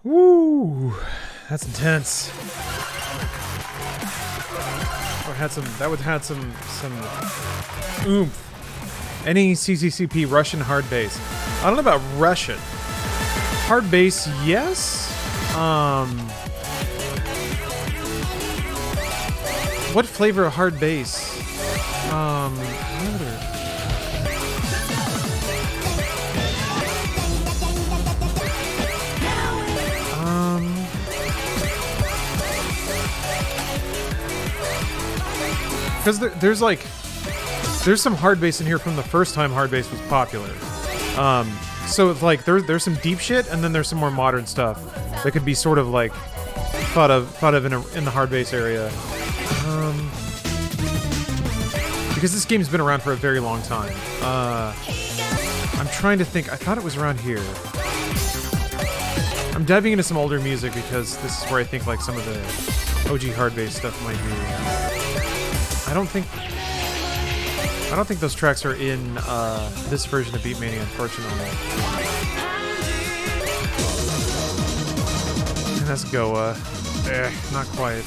Woo! That's intense. That would have some oomph. Any CCCP Russian hard bass. I don't know about Russian. Hard bass, yes. What flavor of hard bass? Because there's some hard bass in here from the first time hard bass was popular. So it's like there's some deep shit, and then there's some more modern stuff that could be sort of like thought of in the hard bass area. Because this game's been around for a very long time. I'm trying to think. I thought it was around here. I'm diving into some older music because this is where I think like some of the OG hard bass stuff might be. I don't think those tracks are in this version of Beatmania, unfortunately. And that's Goa. Not quite.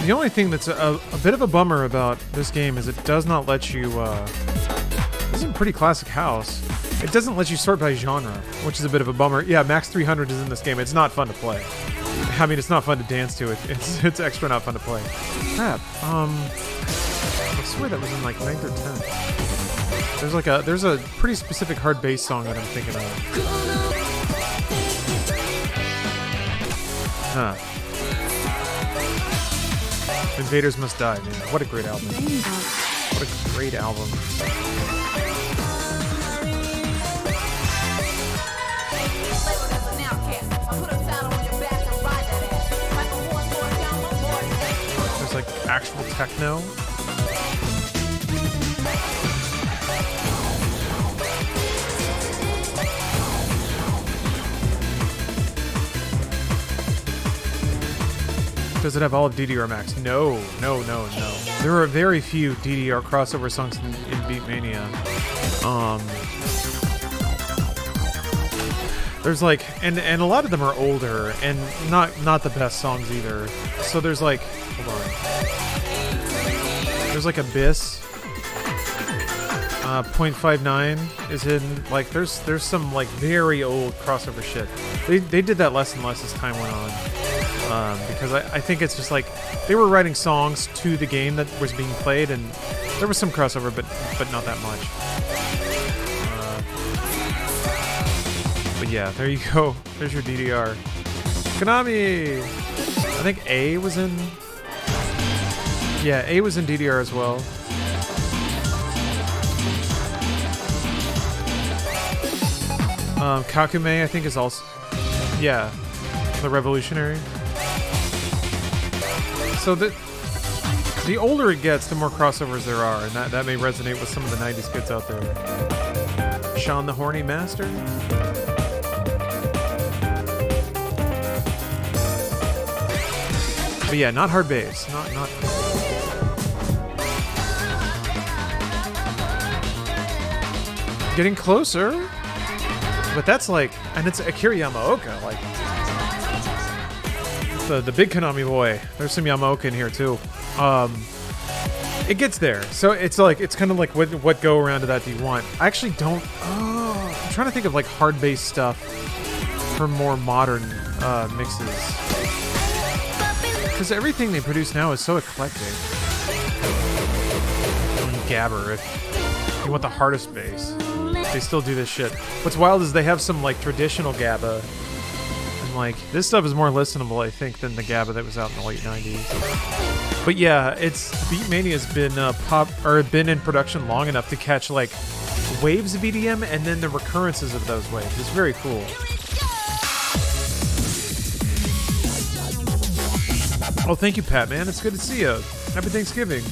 The only thing that's a bit of a bummer about this game is it does not let you... this is a pretty classic house. It doesn't let you sort by genre, which is a bit of a bummer. Yeah, Max 300 is in this game. It's not fun to play. I mean, it's not fun to dance to. It's extra not fun to play. Crap. I swear that was in like 9th or 10th. There's a pretty specific hard bass song that I'm thinking of. Huh. Invaders Must Die, man. What a great album. What a great album. There's like actual techno. Does it have all of DDR Max? No. There are very few DDR crossover songs in Beatmania. There's like, and a lot of them are older and not the best songs either. So there's like, hold on. There's like Abyss. 0.59 is in, like, there's some like very old crossover shit. They did that less and less as time went on. Because I think it's just like they were writing songs to the game that was being played, and there was some crossover, but not that much. But yeah, there you go. There's your DDR. Konami. I think A was in. Yeah, A was in DDR as well. Kakume, I think, is also. Yeah, the Revolutionary. So the older it gets, the more crossovers there are, and that may resonate with some of the 90s kids out there. Sean the Horny Master? But yeah, not hard bass. Not. Getting closer. But that's like, and it's Akira Yamaoka, like the big Konami boy. There's some Yamaoka in here too. It gets there, so it's kind of like what go around to that do you want? I actually don't. I'm trying to think of like hard bass stuff for more modern mixes, because everything they produce now is so eclectic. Gabber, if you want the hardest bass. They still do this shit. What's wild is they have some like traditional GABA, and like this stuff is more listenable, I think, than the GABA that was out in the late 90s. But yeah, it's Beatmania has been in production long enough to catch like waves of EDM and then the recurrences of those waves. It's very cool. Oh, thank you, Pat, man. It's good to see you. Happy Thanksgiving.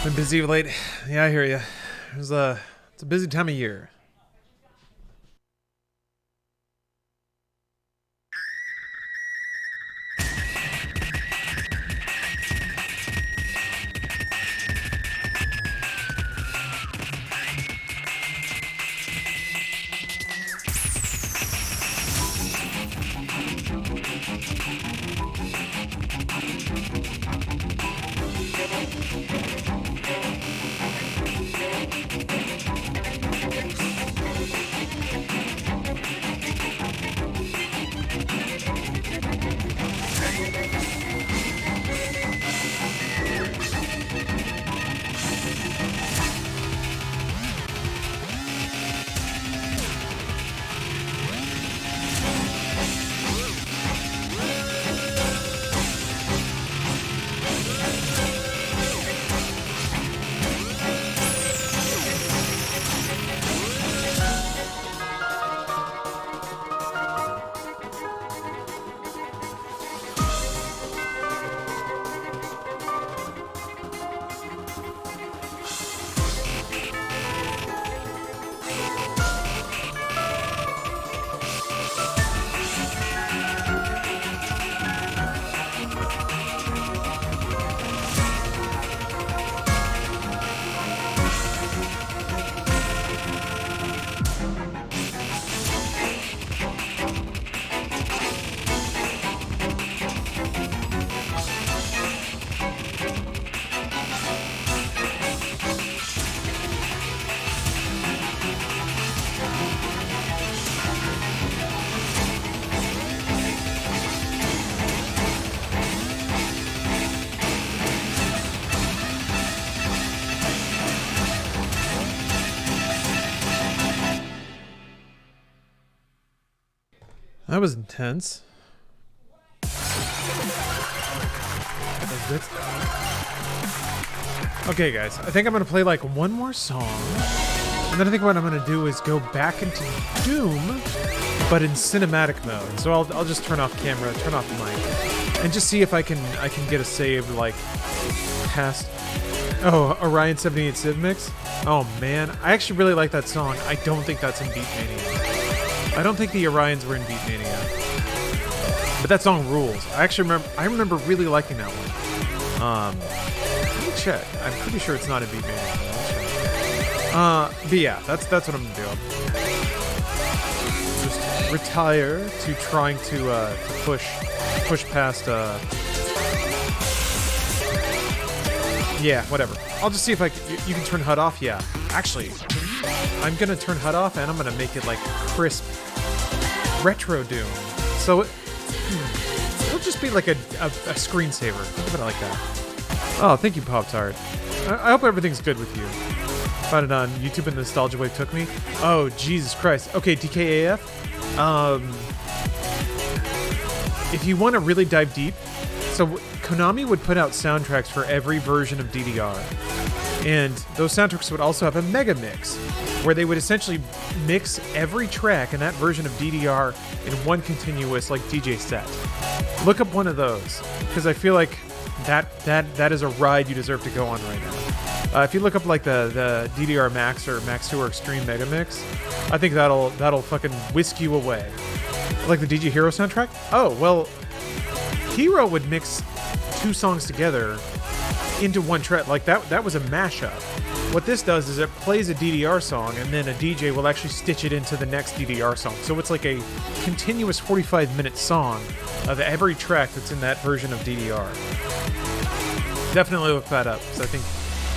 Been busy of late. Yeah, I hear you. It's a busy time of year. That was intense. Okay, guys. I think I'm gonna play like one more song, and then I think what I'm gonna do is go back into Doom, but in cinematic mode. So I'll just turn off camera, turn off the mic, and just see if I can get a save like past. Oh, Orion 78 Civ Mix. Oh man, I actually really like that song. I don't think that's in Beatmania. I don't think the Orions were in Beatmania, but that song rules. I remember really liking that one. Let me check. I'm pretty sure it's not in Beatmania. But yeah, that's what I'm gonna do. Just retire to trying to push past. Yeah, whatever. I'll just see if you can turn HUD off. Yeah, actually, I'm gonna turn HUD off and I'm gonna make it like crisp retro Doom. So it'll just be like a screensaver. Think about it like that. Oh, thank you, Pop Tart. I hope everything's good with you. Found it on YouTube and the Nostalgia Wave took me. Oh, Jesus Christ. Okay, DKAF. If you want to really dive deep, so Konami would put out soundtracks for every version of DDR. And those soundtracks would also have a mega mix, where they would essentially mix every track in that version of DDR in one continuous like DJ set. Look up one of those, because I feel like that is a ride you deserve to go on right now. If you look up like the DDR Max or Max 2 or Extreme Mega Mix, I think that'll fucking whisk you away. Like the DJ Hero soundtrack? Oh, well, Hero would mix two songs together into one track. Like that was a mashup. What this does is it plays a DDR song and then a DJ will actually stitch it into the next DDR song. So it's like a continuous 45-minute song of every track that's in that version of DDR. Definitely look that up, because I think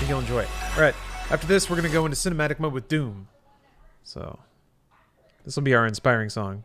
you'll enjoy it. Alright, after this we're going to go into cinematic mode with Doom. So, this will be our inspiring song.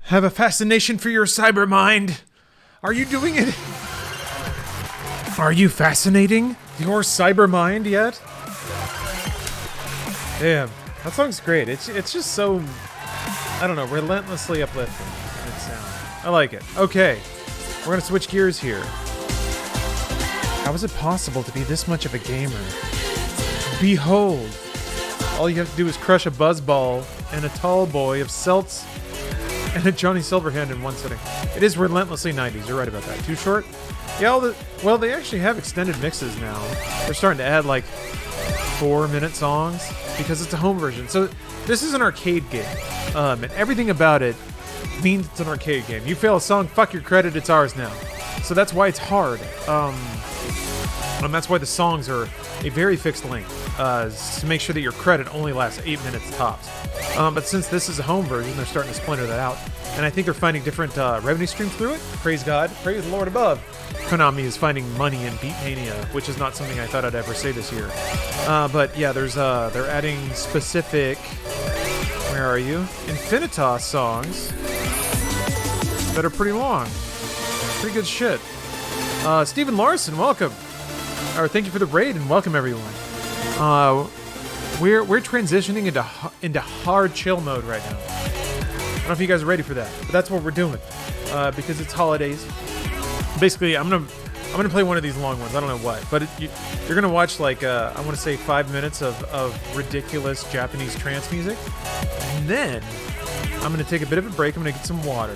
Have a fascination for your cyber mind. Are you doing it? Are you fascinating your cyber mind yet? Damn, that song's great. It's just so, I don't know, relentlessly uplifting in its sound. I like it. Okay, we're gonna switch gears here. How is it possible to be this much of a gamer? Behold, all you have to do is crush a buzzball and a tall boy of Celts and a Johnny Silverhand in one sitting. It is relentlessly 90s. You're right about that. Too short? Yeah, well, they actually have extended mixes now. They're starting to add like 4-minute songs because it's a home version. So this is an arcade game, and everything about it means it's an arcade game. You fail a song, fuck your credit, it's ours now. So that's why it's hard. And that's why the songs are a very fixed length, to make sure that your credit only lasts 8 minutes tops. But since this is a home version, they're starting to splinter that out. And I think they're finding different revenue streams through it. Praise God. Praise the Lord above. Konami is finding money in Beatmania, which is not something I thought I'd ever say this year. But yeah, they're adding specific, where are you? Infinitas songs that are pretty long. Pretty good shit. Stephen Larson, welcome. Or thank you for the raid and welcome everyone. We're transitioning into hard chill mode right now. I don't know if you guys are ready for that, but that's what we're doing because it's holidays. Basically, I'm gonna play one of these long ones. I don't know what, but you're gonna watch like I want to say 5 minutes of ridiculous Japanese trance music, and then I'm gonna take a bit of a break. I'm gonna get some water,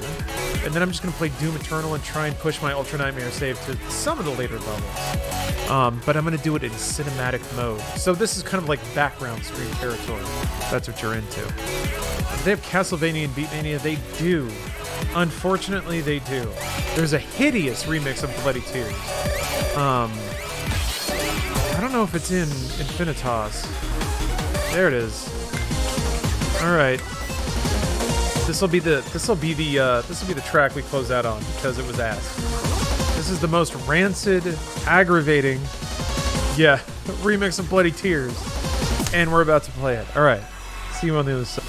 and then I'm just gonna play Doom Eternal and try and push my Ultra Nightmare save to some of the later levels. But I'm gonna do it in cinematic mode. So this is kind of like background stream territory. That's what you're into. They have Castlevania and Beatmania. They do. Unfortunately, they do. There's a hideous remix of Bloody Tears. I don't know if it's in Infinitas. There it is. All right. This will be the track we close out on because it was asked. This is the most rancid, aggravating, remix of Bloody Tears, and we're about to play it. All right. See you on the other side.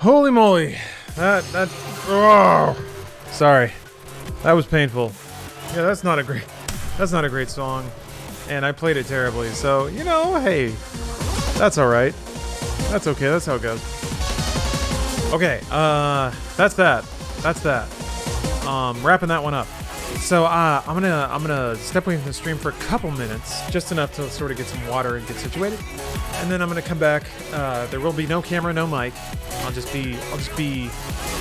Holy moly. Oh, sorry. That was painful. Yeah, that's not a great song. And I played it terribly. So, you know, hey, that's all right. That's okay. That's how it goes. Okay. That's that. Wrapping that one up. So, I'm gonna step away from the stream for a couple minutes, just enough to sort of get some water and get situated. And then I'm gonna come back. There will be no camera, no mic. I'll just be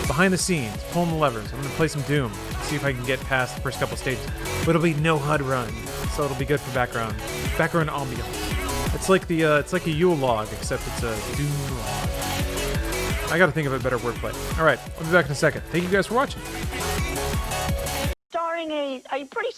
behind the scenes, pulling the levers. I'm gonna play some Doom, see if I can get past the first couple stages. But it'll be no HUD run, so it'll be good for background ambiance. It's like a Yule log, except it's a Doom log. I gotta think of a better wordplay. All right, I'll be back in a second. Thank you guys for watching. Starring a pretty